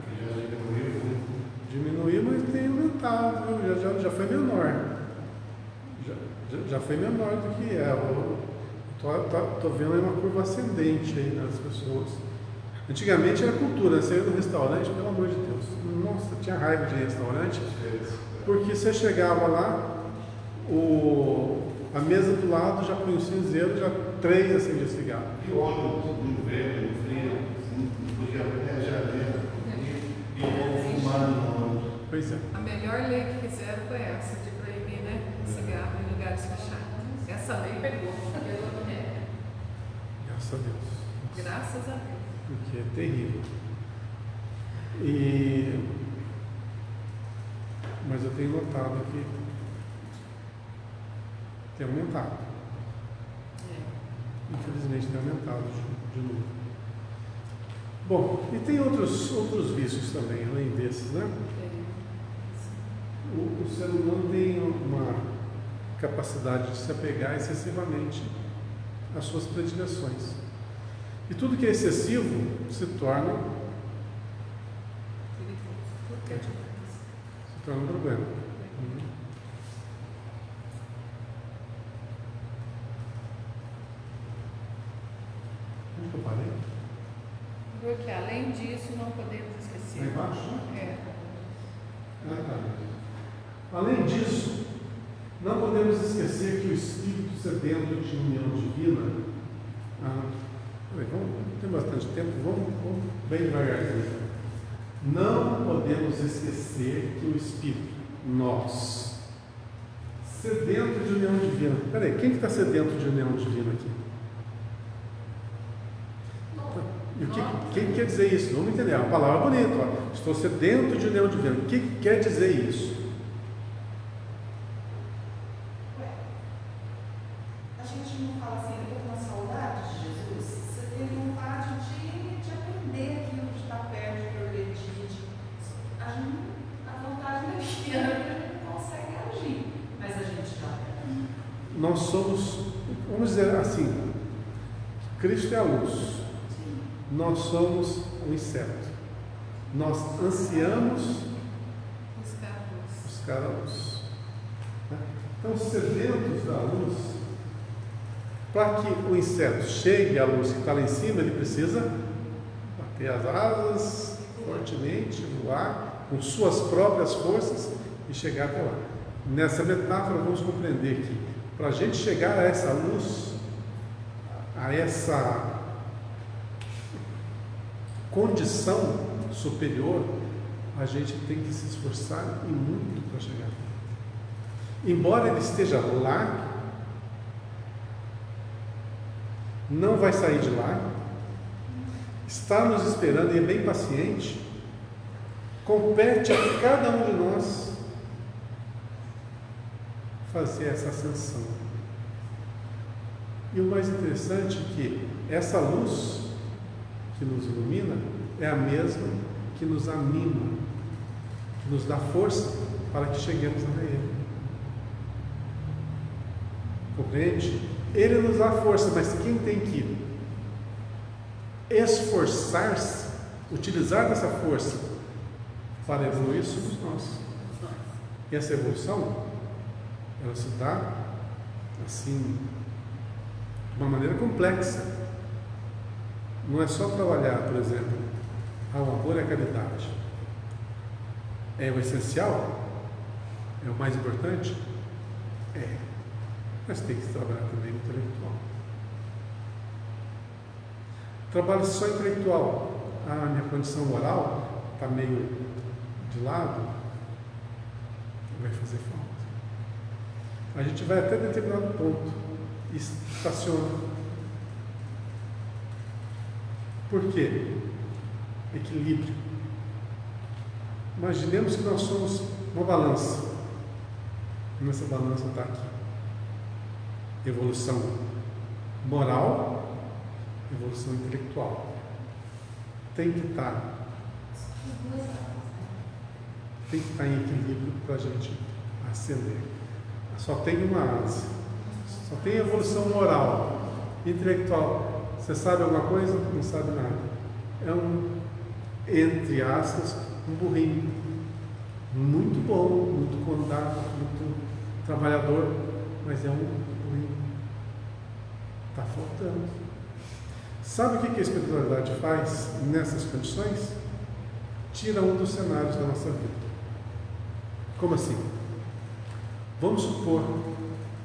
Diminuiu, mas tem aumentado, já foi menor. Já foi menor do que é. Estou vendo aí uma curva ascendente aí nas pessoas. Antigamente era cultura, você ia no restaurante, pelo amor de Deus. Nossa, tinha raiva de restaurante, porque você chegava lá, a mesa do lado já põe o cinzeiro, já 3 acendia cigarro. E ônibus, no inverno, no frio, não podia viajar dentro. E o povo fumando no ônibus. Pois é. A melhor lei que fizeram foi essa, de proibir, né? Cigarro em lugares fechados. Essa lei pegou. Graças a Deus. Graças a Deus. Porque é terrível. Mas eu tenho notado que tem aumentado. Infelizmente tem aumentado de novo. Bom, e tem outros vícios também, além desses, né? O ser humano tem uma capacidade de se apegar excessivamente às suas predileções. E tudo que é excessivo se torna um problema. Onde que eu parei? Porque além disso não podemos esquecer. Lá embaixo? É. Além disso, não podemos esquecer que o espírito sedento de união divina. Tem bastante tempo, vamos bem devagarzinho. Não podemos esquecer que o espírito, nós, sedento de união divina. Peraí, quem que está sedento de união divina aqui? E o que quer dizer isso? Vamos entender. É uma palavra bonita. Ó. Estou sedento de união divina. O que quer dizer isso? A gente não fala assim, eu estou com uma saudade de Jesus. Você tem vontade de aprender aquilo, de estar perto, de progredir. A vontade é pequena, a gente não consegue agir, mas a gente está perto. Nós somos, vamos dizer assim, Cristo é a luz. Nós somos o inseto. Nós ansiamos buscar a luz. Então, sedentos da luz, para que o inseto chegue à luz que está lá em cima, ele precisa bater as asas fortemente, voar com suas próprias forças e chegar até lá. Nessa metáfora, vamos compreender que para a gente chegar a essa luz, a essa condição superior, a gente tem que se esforçar e muito para chegar. Embora ele esteja lá, não vai sair de lá, está nos esperando e é bem paciente. Compete a cada um de nós fazer essa ascensão. E o mais interessante é que essa luz que nos ilumina é a mesma que nos anima, que nos dá força para que cheguemos a Ele. Compreende? Ele nos dá força, mas quem tem que esforçar-se, utilizar dessa força para evoluir somos nós. E essa evolução, ela se dá assim, de uma maneira complexa. Não é só trabalhar, por exemplo, o amor e a caridade. É o essencial? É o mais importante? É. Mas tem que trabalhar também o intelectual. Trabalho só intelectual. A minha condição moral está meio de lado, vai fazer falta. A gente vai até determinado ponto e estaciona. Por quê? Equilíbrio. Imaginemos que nós somos uma balança. Nessa balança está aqui evolução moral, evolução intelectual. Tem que estar em equilíbrio para a gente ascender. Só tem uma asa. Só tem evolução moral, intelectual. Você sabe alguma coisa? Não sabe nada. É entre aspas, um burrinho. Muito bom, muito contato, muito trabalhador, mas é um burrinho. Está faltando. Sabe o que a espiritualidade faz nessas condições? Tira um dos cenários da nossa vida. Como assim? Vamos supor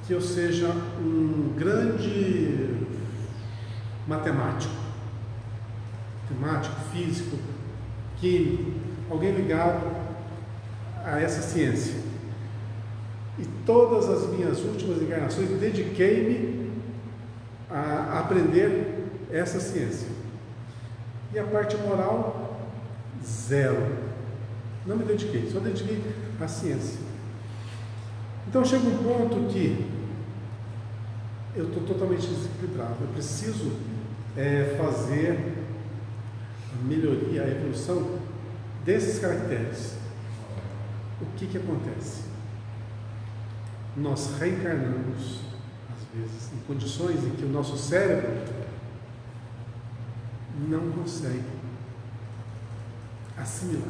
que eu seja um grande matemático, físico, químico, alguém ligado a essa ciência. E todas as minhas últimas encarnações dediquei-me a aprender essa ciência. E a parte moral, zero. Não me dediquei, só dediquei à ciência. Então chega um ponto que eu estou totalmente desequilibrado. Eu preciso fazer a melhoria, a evolução desses caracteres. O que acontece? Nós reencarnamos, às vezes, em condições em que o nosso cérebro não consegue assimilar.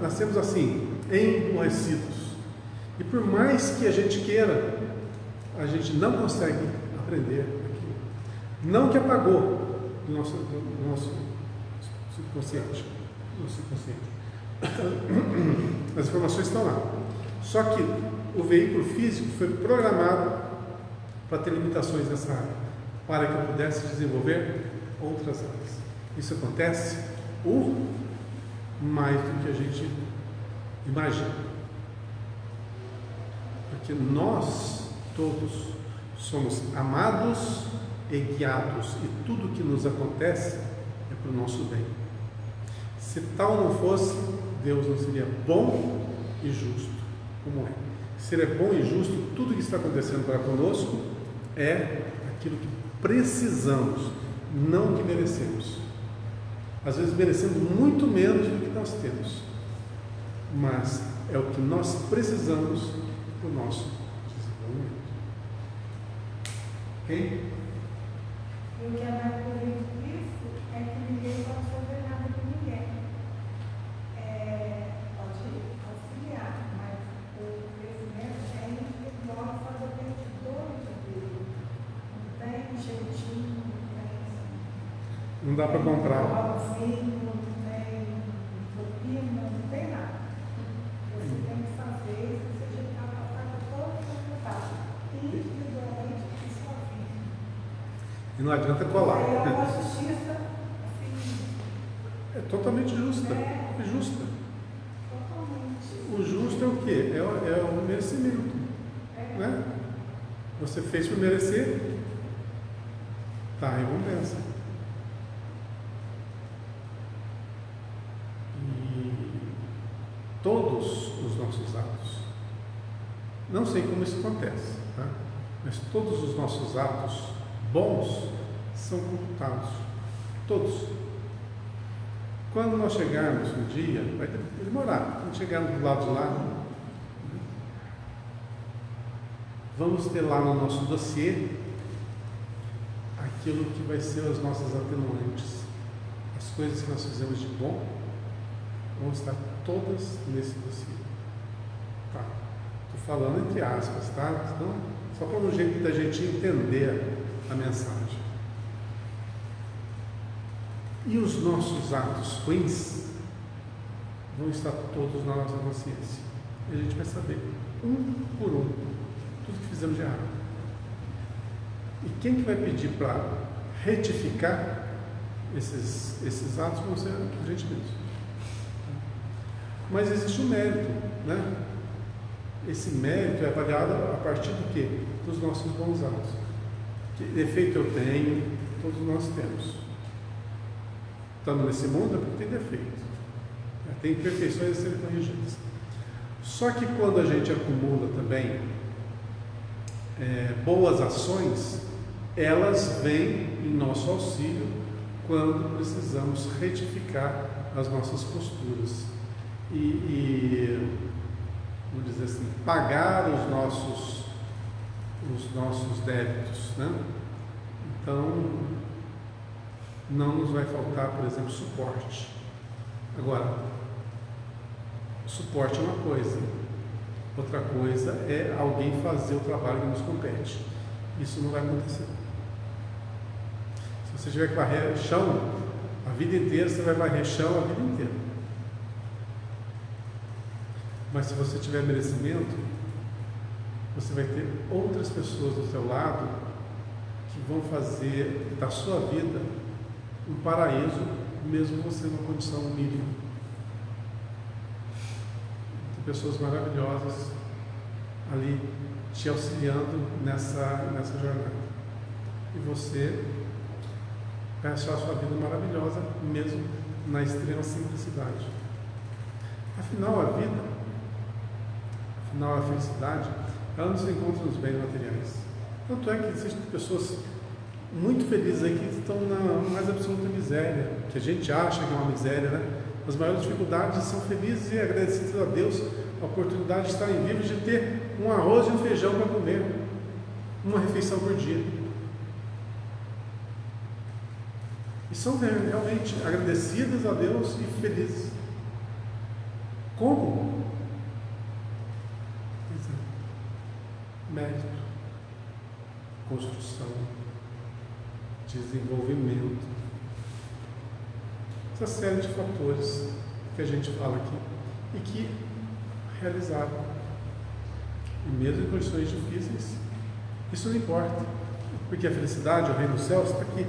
Nascemos assim, emborrecidos. E por mais que a gente queira, a gente não consegue aprender aquilo. Não que apagou do nosso subconsciente. As informações estão lá. Só que o veículo físico foi programado para ter limitações nessa área, para que eu pudesse desenvolver outras áreas. Isso acontece mais do que a gente imagina. Porque nós todos somos amados e guiados, e tudo que nos acontece é para o nosso bem. Se tal não fosse, Deus não seria bom e justo como é. Se Ele é bom e justo, tudo que está acontecendo para conosco é aquilo que precisamos, não o que merecemos. Às vezes merecemos muito menos do que nós temos, mas é o que nós precisamos para o nosso desenvolvimento. Ok? E o que é mais bonito disso é que ninguém pode fazer nada com ninguém. Pode auxiliar, mas o crescimento é individual, faz a parte de Deus. Não tem jeitinho, Não dá para comprar. não tem propina, não tem nada. Você tem que fazer, se você já está passando todo o trabalho, individualmente e sozinho. E não adianta colar. Aí é uma justiça assim, É totalmente justa. É justa. totalmente. O justo é o quê? É o merecimento. Né? Você fez por merecer, tá, a recompensa. E todos os nossos atos, não sei como isso acontece, tá? Mas todos os nossos atos bons são computados. Todos. Quando nós chegarmos um dia, vai demorar, quando chegarmos do lado de lá, vamos ter lá no nosso dossiê aquilo que vai ser as nossas atenuantes. As coisas que nós fizemos de bom vão estar todas nesse dossiê. Tá? Estou falando entre aspas, tá? Então, só para um jeito da gente entender a mensagem. E os nossos atos ruins vão estar todos na nossa consciência. E a gente vai saber, um por um, tudo que fizemos de errado. E quem que vai pedir para retificar esses atos vão ser a gente mesmo. Mas existe um mérito, né? Esse mérito é avaliado a partir do quê? Dos nossos bons atos. Que defeito eu tenho, todos nós temos. Estamos nesse mundo é porque tem defeito. Tem imperfeições a serem corrigidas. Só que quando a gente acumula também boas ações, elas vêm em nosso auxílio quando precisamos retificar as nossas posturas e vamos dizer assim, pagar os nossos débitos, né? Então, não nos vai faltar, por exemplo, suporte. Agora, suporte é uma coisa, outra coisa é alguém fazer o trabalho que nos compete. Isso não vai acontecer. Se você tiver que varrer chão a vida inteira, você vai varrer chão a vida inteira. Mas se você tiver merecimento, você vai ter outras pessoas do seu lado que vão fazer da sua vida um paraíso, mesmo você numa condição mínima. Tem pessoas maravilhosas ali te auxiliando nessa jornada. E você vai achar a sua vida maravilhosa, mesmo na extrema simplicidade. Afinal, a vida, a felicidade, ela não se encontra nos bens materiais. Tanto é que existem pessoas muito felizes aí que estão na mais absoluta miséria, que a gente acha que é uma miséria, né? As maiores dificuldades são felizes e agradecidos a Deus a oportunidade de estarem vivos, de ter um arroz e um feijão para comer, uma refeição por dia. E são realmente agradecidas a Deus e felizes. Como? Mérito, construção, desenvolvimento, essa série de fatores que a gente fala aqui e que realizaram, e mesmo em condições difíceis, isso não importa, porque a felicidade, o reino dos céus está aqui.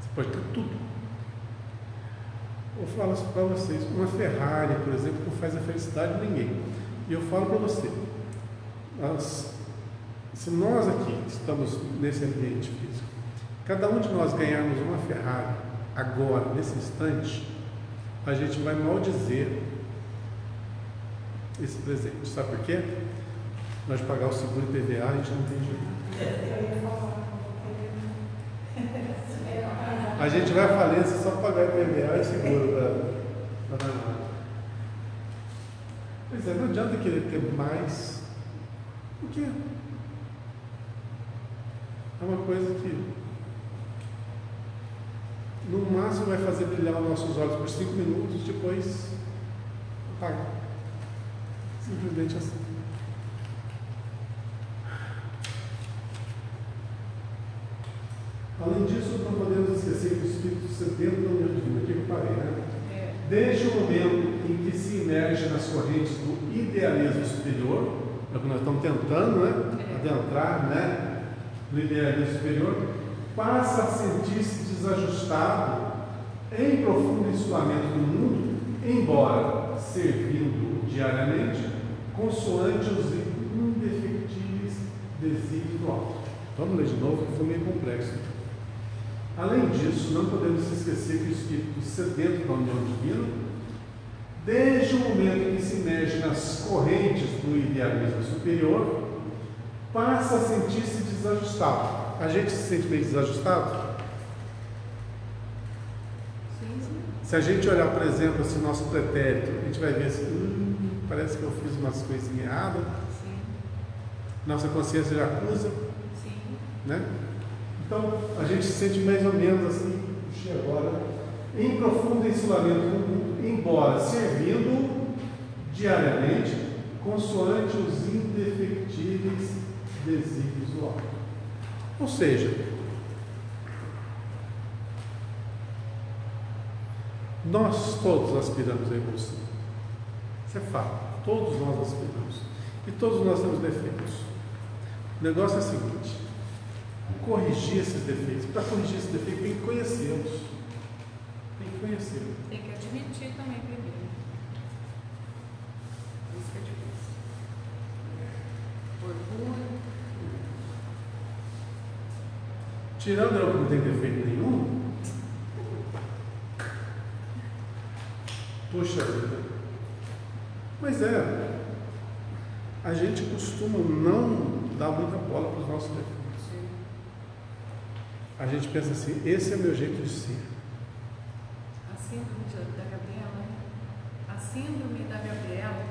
Você pode ter tudo. Eu falo para vocês, uma Ferrari, por exemplo, não faz a felicidade de ninguém. E eu falo para você, se nós aqui estamos nesse ambiente físico, cada um de nós ganharmos uma Ferrari agora, nesse instante, a gente vai maldizer esse presente. Sabe por quê? Nós pagar o seguro IPVA, a gente não tem dinheiro. A gente vai à falência só para pagar IPVA e seguro para nada. Pois é, não adianta querer ter mais. Por quê? É uma coisa que no máximo vai fazer brilhar os nossos olhos por 5 minutos, depois apaga. Simplesmente assim. Além disso, não podemos esquecer que o Espírito sedento da união divina, aqui eu parei, né? Desde o momento em que se imerge nas correntes do idealismo superior, é o que nós estamos tentando, né? Adentrar, né? No idealismo superior, passa a sentir-se desajustado em profundo isolamento do mundo, embora servindo diariamente, consoante os indefectíveis desígnios do alto. Vamos ler de novo, que foi meio complexo. Além disso, não podemos esquecer que o Espírito sedento da união divina, desde o momento em que se imerge nas correntes do idealismo superior, passa a sentir-se desajustado. A gente se sente meio desajustado? Sim. Se a gente olhar, por exemplo, assim, nosso pretérito, a gente vai ver assim, parece que eu fiz umas coisinhas erradas. Sim. Nossa consciência já acusa, Sim. né? Então, a gente se sente mais ou menos assim, puxa agora, em profundo isolamento do mundo, embora servindo diariamente, consoante os indefectíveis desígnios do alto. Ou seja, nós todos aspiramos à evolução. Isso é fato. Todos nós aspiramos. E todos nós temos defeitos. O negócio é o seguinte: corrigir esses defeitos. Para corrigir esses defeitos, tem que conhecê-los. Tem que conhecê-los. Tem que admitir também primeiro. Isso que é difícil. Orgulho. Tirando eu que não tem defeito nenhum, puxa vida. Mas a gente costuma não dar muita bola para os nossos defeitos. A gente pensa assim, esse é o meu jeito de ser. A síndrome da Gabriela. A síndrome da Gabriela.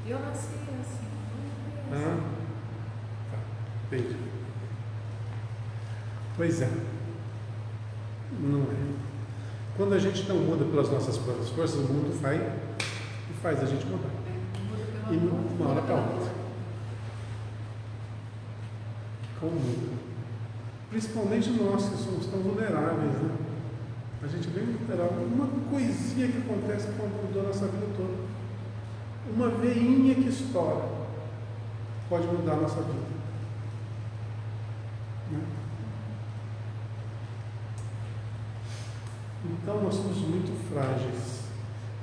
Eu nasci assim. Tá, entendi. Pois é. Não é. Quando a gente não muda pelas nossas próprias forças, o mundo faz a gente mudar. E muda de uma hora para outra. Como muda? Principalmente nós que somos tão vulneráveis, né? A gente é bem vulnerável. Uma coisinha que acontece pode mudar a nossa vida toda. Uma veinha que estoura pode mudar a nossa vida. Né? Então nós somos muito frágeis.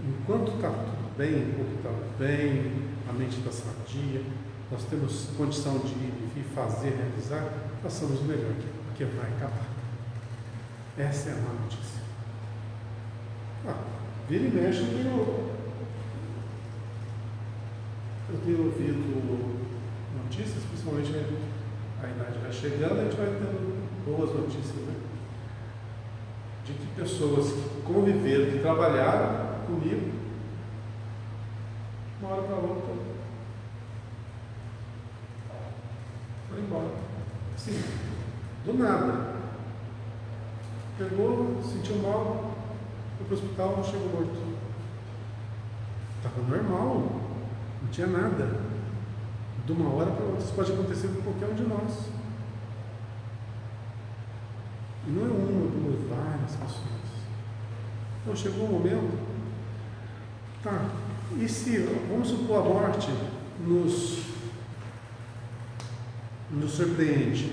Enquanto está tudo bem, o corpo está bem, a mente está sadia, nós temos condição de ir, fazer, realizar, façamos o melhor, porque vai acabar. Essa é a má notícia. Vira e mexe, eu tenho ouvido notícias, principalmente a idade vai chegando, a gente vai tendo boas notícias, né? De que pessoas que conviveram, que trabalharam comigo, uma hora para outra, foram embora. Assim, do nada. Pegou, sentiu mal, foi para o hospital, chegou morto. Estava normal, não tinha nada. De uma hora para outra, isso pode acontecer com qualquer um de nós. E não é uma, duas, várias pessoas. Então chegou um momento, e se, vamos supor, a morte nos surpreende.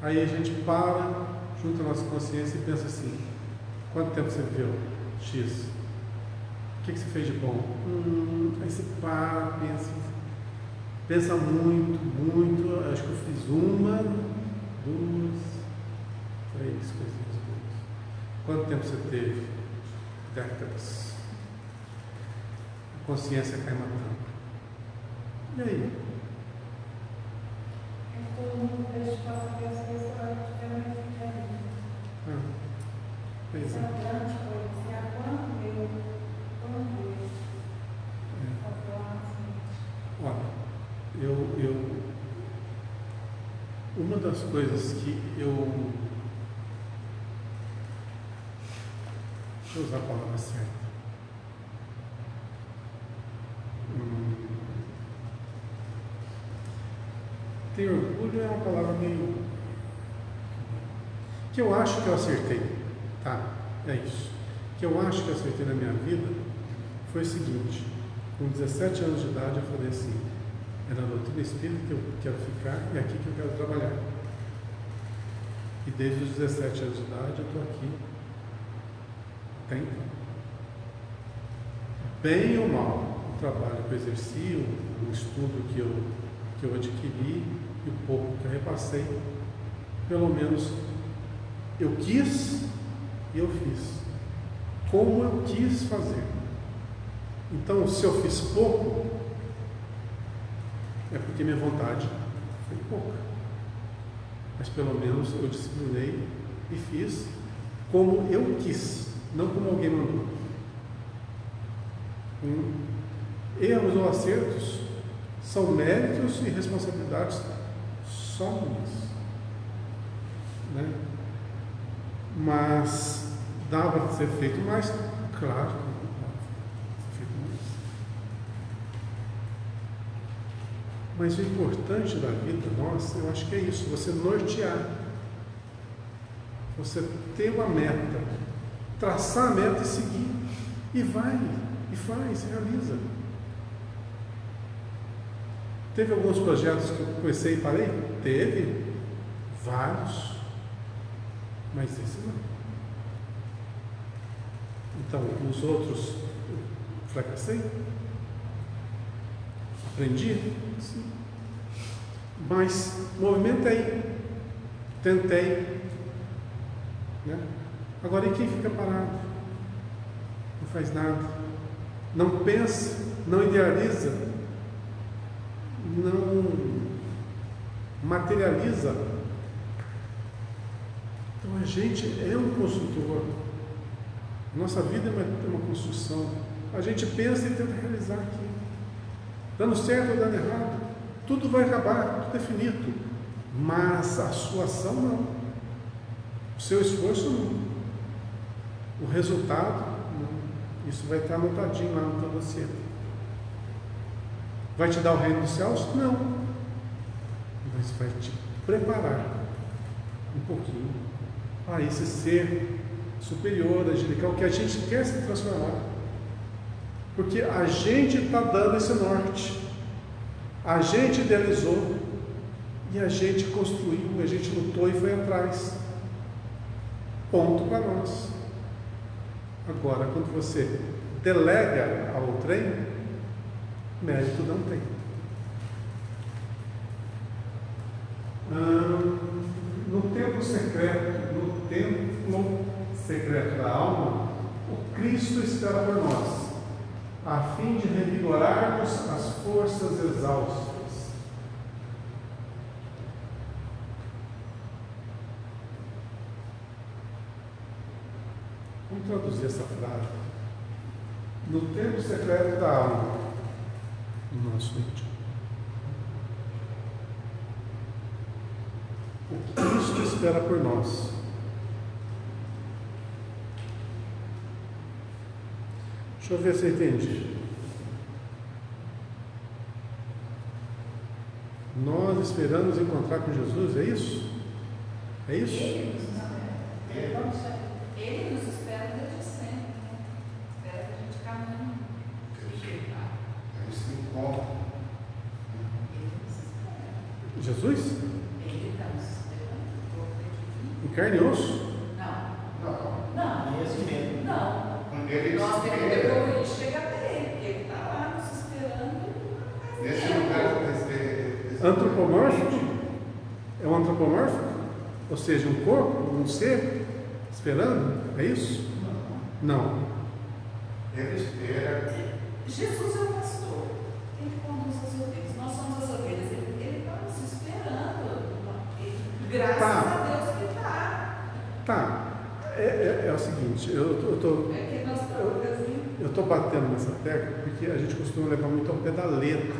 Aí a gente para, junta a nossa consciência e pensa assim: quanto tempo você viveu? X. O que você fez de bom? Aí você para, pensa. Pensa muito, muito. Acho que eu fiz 1, 2, 3 coisinhas boas. Quanto tempo você teve? Décadas. A consciência cai matando. E aí? Todo mundo deixa passar pelas coisas que eu não ficaria. Pois Essa é. grande coisa, se há quando eu Olha, uma das coisas que eu. Deixa eu usar a palavra certa. Ter orgulho é uma palavra meio. Que eu acho que eu acertei, tá? É isso. Que eu acho que eu acertei na minha vida foi o seguinte: com 17 anos de idade eu falei assim, é na doutrina espírita que eu quero ficar e é aqui que eu quero trabalhar. E desde os 17 anos de idade eu estou aqui. Tem? Bem ou mal, o trabalho que eu exerci, o estudo que eu adquiri e o pouco que eu repassei, pelo menos eu quis e eu fiz. Como eu quis fazer. Então, se eu fiz pouco, é porque minha vontade foi pouca. Mas pelo menos eu disciplinei e fiz como eu quis, não como alguém mandou. Erros ou acertos são méritos e responsabilidades só minhas, né? Mas dá para ser feito mais? Claro que dá para ser feito mais. Mas o importante da vida nossa, eu acho que é isso, você nortear, você ter uma meta, traçar a meta e seguir, e vai, e faz, realiza. Teve alguns projetos que eu comecei e parei? Teve, vários, mas esse não. Então, os outros eu fracassei? Aprendi? Sim. Mas movimentei, tentei, né? Agora, e quem fica parado? Não faz nada, não pensa, não idealiza, não materializa. Então a gente é um construtor. Nossa vida é uma construção. A gente pensa e tenta realizar aqui, dando certo ou dando errado. Tudo vai acabar, tudo é finito. Mas a sua ação não. O seu esforço não. O resultado não. Isso vai estar anotadinho lá no teu dossiê. Vai te dar o reino dos céus? Não. Mas vai te preparar um pouquinho para esse ser superior, angelical, que a gente quer se transformar. Porque a gente está dando esse norte. A gente idealizou e a gente construiu, a gente lutou e foi atrás. Ponto para nós. Agora, quando você delega ao trem, mérito não tem. No templo secreto da alma, o Cristo espera por nós, a fim de revigorarmos as forças exaustas. Vamos traduzir essa frase. No templo secreto da alma, no nosso íntimo, o Cristo espera por nós. Deixa eu ver se eu entendi. Nós esperamos encontrar com Jesus, é isso? É isso? Ele nos espera desde sempre, né? Espera que a gente caminhe. Aí se encontra. Ele nos espera. Jesus? Ele está nos esperando. Em carne e osso? Não. Não. Não. É assim mesmo. Não. Ele Nós temos que espera. evoluir e chegar até ele, porque ele está lá nos esperando. Nesse lugar antropomórfico? É um antropomórfico? Ou seja, um corpo, um ser esperando? É isso? Não. Ele espera. Jesus é o pastor, ele conduz as ovelhas, nós somos as ovelhas, ele está nos esperando, graças a Deus que está. Tá. É o seguinte, eu É que nós estamos assim. estou batendo nessa tecla porque a gente costuma levar muito ao pé da letra.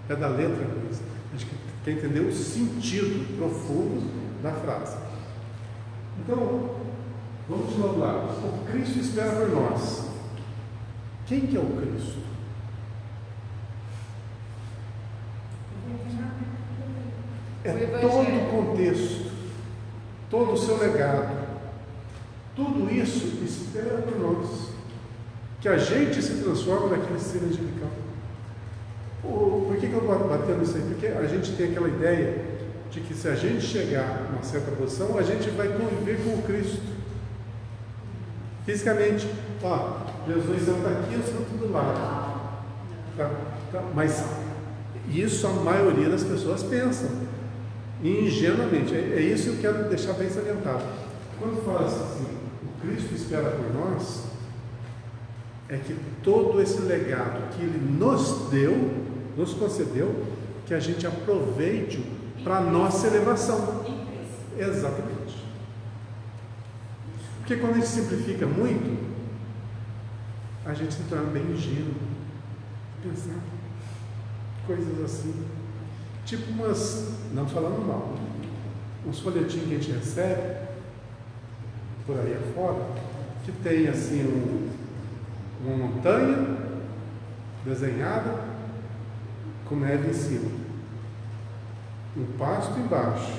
Pé da letra, a gente quer entender o sentido profundo da frase. Então, vamos de novo lá. O Cristo espera por nós. Quem que é o Cristo? É O Evangelho. todo o contexto, todo o seu legado. Tudo isso espera por nós. Que a gente se transforme naquele ser angelical. Por que eu estou batendo isso aí? Porque a gente tem aquela ideia de que se a gente chegar a uma certa posição, a gente vai conviver com o Cristo. Fisicamente. Jesus senta aqui, eu sento do lado. Tá? Mas isso a maioria das pessoas pensam. Ingenuamente. É isso que eu quero deixar bem salientado. Quando fala assim, o Cristo espera por nós, é que todo esse legado que Ele nos deu, nos concedeu, que a gente aproveite para a nossa elevação. Exatamente. Porque quando a gente simplifica muito, a gente se torna bem ingênuo. Pensar coisas assim. Tipo não falando mal, uns folhetinhos que a gente recebe por aí afora, que tem assim uma montanha desenhada com neve em cima, um pasto embaixo,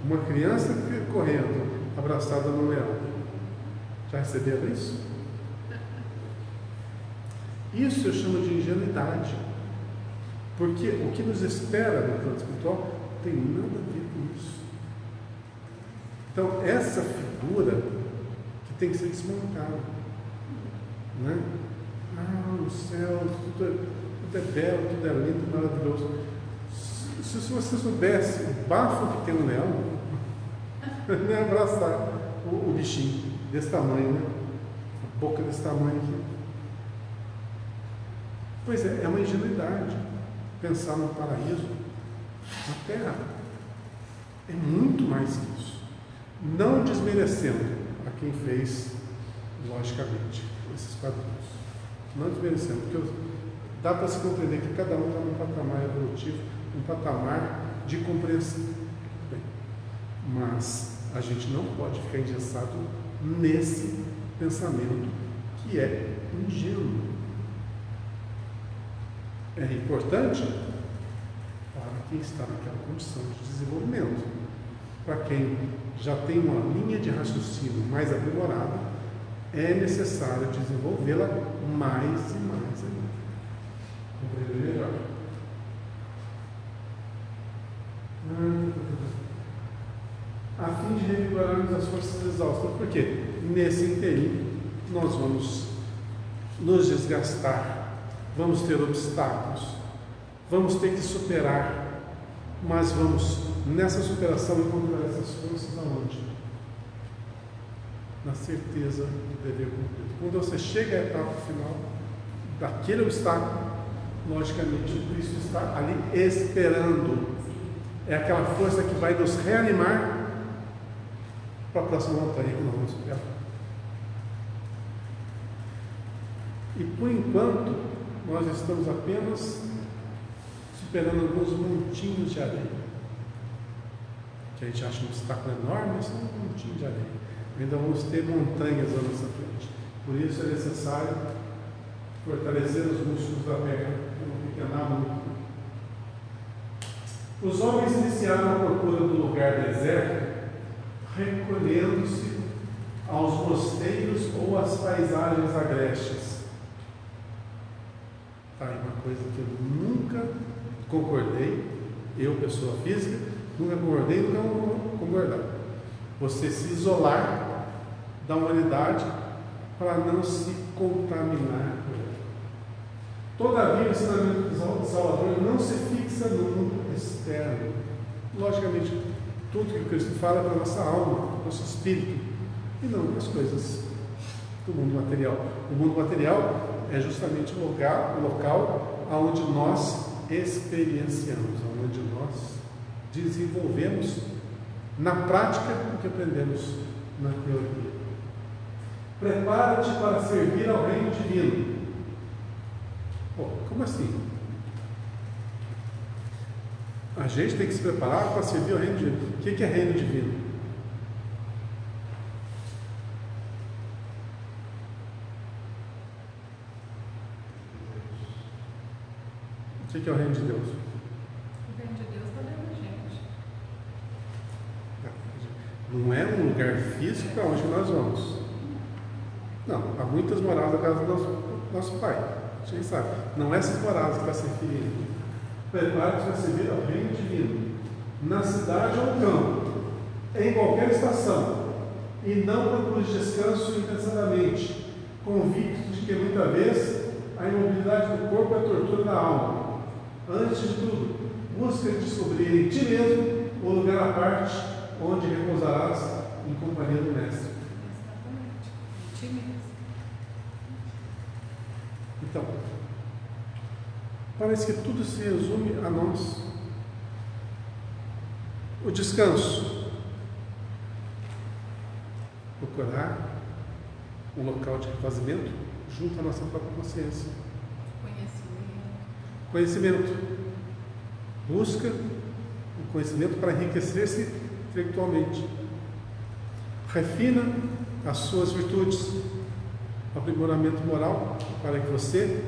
uma criança correndo, abraçada no leão. Já receberam isso? Isso eu chamo de ingenuidade, porque o que nos espera no plano espiritual tem nada a ver com isso. Então, essa figura que tem que ser desmontada, né? O céu, tudo é belo, tudo é lindo, maravilhoso. Se você soubesse o bafo que tem um leão, não é abraçar o bichinho desse tamanho, né? A boca desse tamanho aqui. Pois é uma ingenuidade pensar no paraíso. A terra é muito mais que isso. Não desmerecendo a quem fez, logicamente, esses quadrinhos. Não desmerecendo, porque dá para se compreender que cada um está num patamar evolutivo, um patamar de compreensão. Bem, mas a gente não pode ficar engessado nesse pensamento que é ingênuo. É importante para quem está naquela condição de desenvolvimento. Para quem já tem uma linha de raciocínio mais aprimorada, é necessário desenvolvê-la mais e mais ainda. Compreender melhor. A fim de revigorarmos as forças exaustas. Por quê? Nesse interim nós vamos nos desgastar, vamos ter obstáculos, vamos ter que superar, mas vamos nessa superação encontrar essas forças aonde? Na certeza do dever cumprido. Quando você chega à etapa final daquele obstáculo, logicamente o Cristo está ali esperando. É aquela força que vai nos reanimar para a próxima montanha que nós vamos superar. E por enquanto, nós estamos apenas superando alguns montinhos de areia. Que a gente acha um obstáculo enorme, mas são um montinho de areia. Ainda vamos ter montanhas à nossa frente. Por isso é necessário fortalecer os músculos da perna, não pequenar muito. Os homens iniciaram a procura do lugar deserto, recolhendo-se aos mosteiros ou às paisagens agrestes. Tá aí uma coisa que eu nunca concordei, eu, pessoa física, nunca concordei e nunca vou concordar. Você se isolar da humanidade para não se contaminar por ela. Todavia, o ensinamento do Salvador não se fixa no mundo externo. Logicamente, tudo que Cristo fala é para a nossa alma, nosso espírito, e não para as coisas do mundo material. O mundo material é justamente o local onde nós experienciamos, onde nós desenvolvemos na prática o que aprendemos na teoria. Prepara-te para servir ao reino divino. Pô, como assim? A gente tem que se preparar para servir ao reino divino. O que é reino divino? O que é o reino de Deus? O reino de Deus está dentro da gente. Não é um lugar físico para onde nós vamos. Não, há muitas moradas na casa do nosso Pai. A gente sabe. Não é essas moradas que está se referindo. Prepare-se para servir ao reino divino. Na cidade ou no campo, em qualquer estação. E não procure descanso impensadamente, convicto de que muitas vezes a imobilidade do corpo é a tortura da alma. Antes de tudo, busca descobrir em ti mesmo o lugar à parte onde repousarás em companhia do Mestre. Exatamente. Em ti mesmo. Então, parece que tudo se resume a nós. O descanso. Procurar um local de refazimento junto à nossa própria consciência. Conhecimento. Busca o conhecimento para enriquecer-se intelectualmente. Refina as suas virtudes. Aprimoramento moral para que você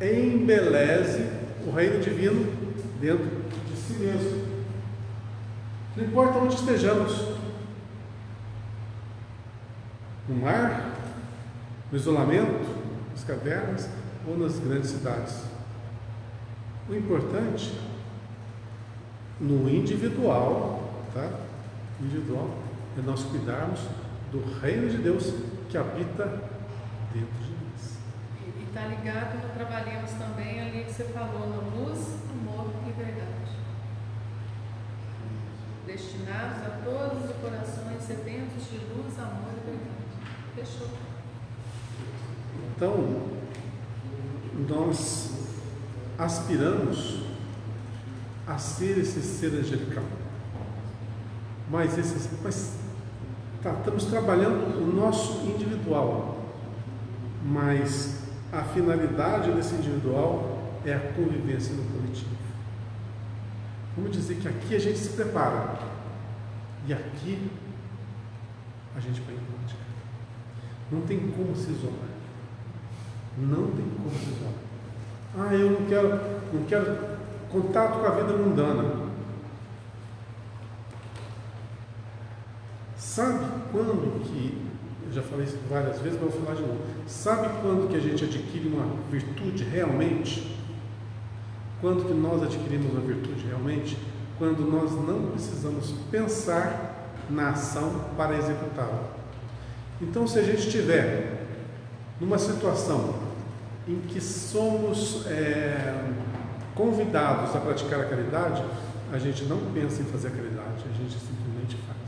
embeleze o reino divino dentro de si mesmo. Não importa onde estejamos. No mar, no isolamento, nas cavernas ou nas grandes cidades. O importante no individual, tá? Individual é nós cuidarmos do reino de Deus que habita dentro de nós. E está ligado no trabalhemos também ali que você falou, no luz, amor e verdade. Destinados a todos os corações sedentos de luz, amor e verdade. Fechou. Então, nós aspiramos a ser esse ser angelical. Mas estamos trabalhando o nosso individual. Mas a finalidade desse individual é a convivência no coletivo. Vamos dizer que aqui a gente se prepara e aqui a gente põe em prática. Não tem como se isolar. Não tem como se isolar. Eu não quero contato com a vida mundana. Sabe quando que, eu já falei isso várias vezes, mas vou falar de novo. Sabe quando que a gente adquire uma virtude realmente? Quando que nós adquirimos uma virtude realmente? Quando nós não precisamos pensar na ação para executá-la. Então, se a gente estiver numa situação em que somos convidados a praticar a caridade, a gente não pensa em fazer a caridade, a gente simplesmente faz.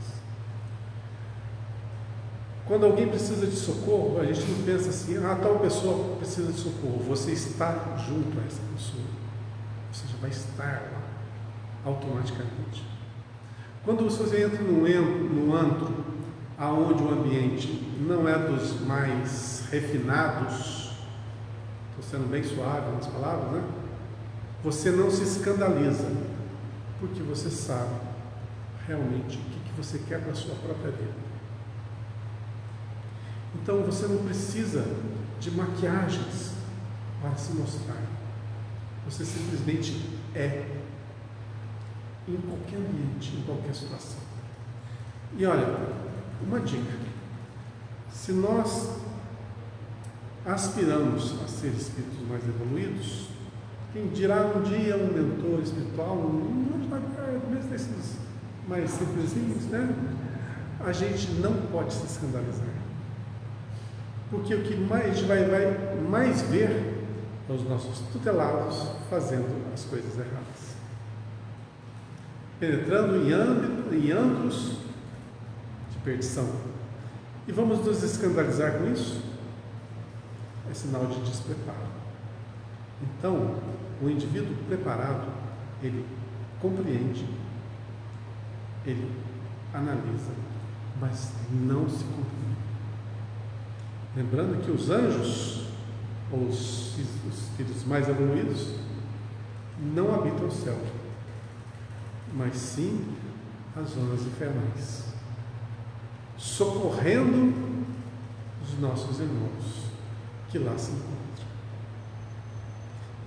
Quando alguém precisa de socorro, a gente não pensa assim, tal pessoa precisa de socorro, você está junto a essa pessoa, você já vai estar lá automaticamente. Quando você entra num antro, aonde o ambiente não é dos mais refinados, estou sendo bem suave nas palavras, né? Você não se escandaliza, porque você sabe realmente o que você quer para a sua própria vida. Então você não precisa de maquiagens para se mostrar. Você simplesmente é, em qualquer ambiente, em qualquer situação. E olha, uma dica: se nós aspiramos a ser espíritos mais evoluídos, quem dirá um dia um mentor espiritual, mesmo desses mais simplesinhos, né? A gente não pode se escandalizar. Porque o que a gente vai mais ver os nossos tutelados fazendo as coisas erradas, penetrando em antros de perdição. E vamos nos escandalizar com isso? É sinal de despreparo. Então, o indivíduo preparado, ele compreende, ele analisa, mas não se contamina. Lembrando que os anjos, ou os espíritos mais evoluídos, não habitam o céu, mas sim as zonas infernais, socorrendo os nossos irmãos que lá se encontram.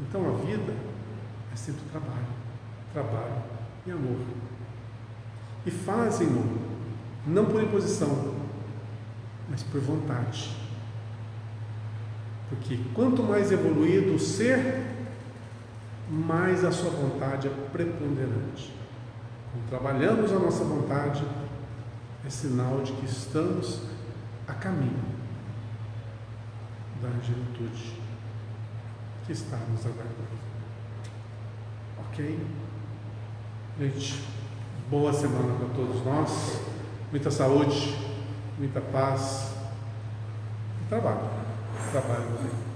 Então a vida é sempre trabalho e amor. E fazem-no não por imposição, mas por vontade. Porque quanto mais evoluído o ser, mais a sua vontade é preponderante. Quando trabalhamos a nossa vontade, é sinal de que estamos a caminho da angelitude que está nos aguardando. Ok? Gente, boa semana para todos nós. Muita saúde, muita paz e trabalho. Trabalho também.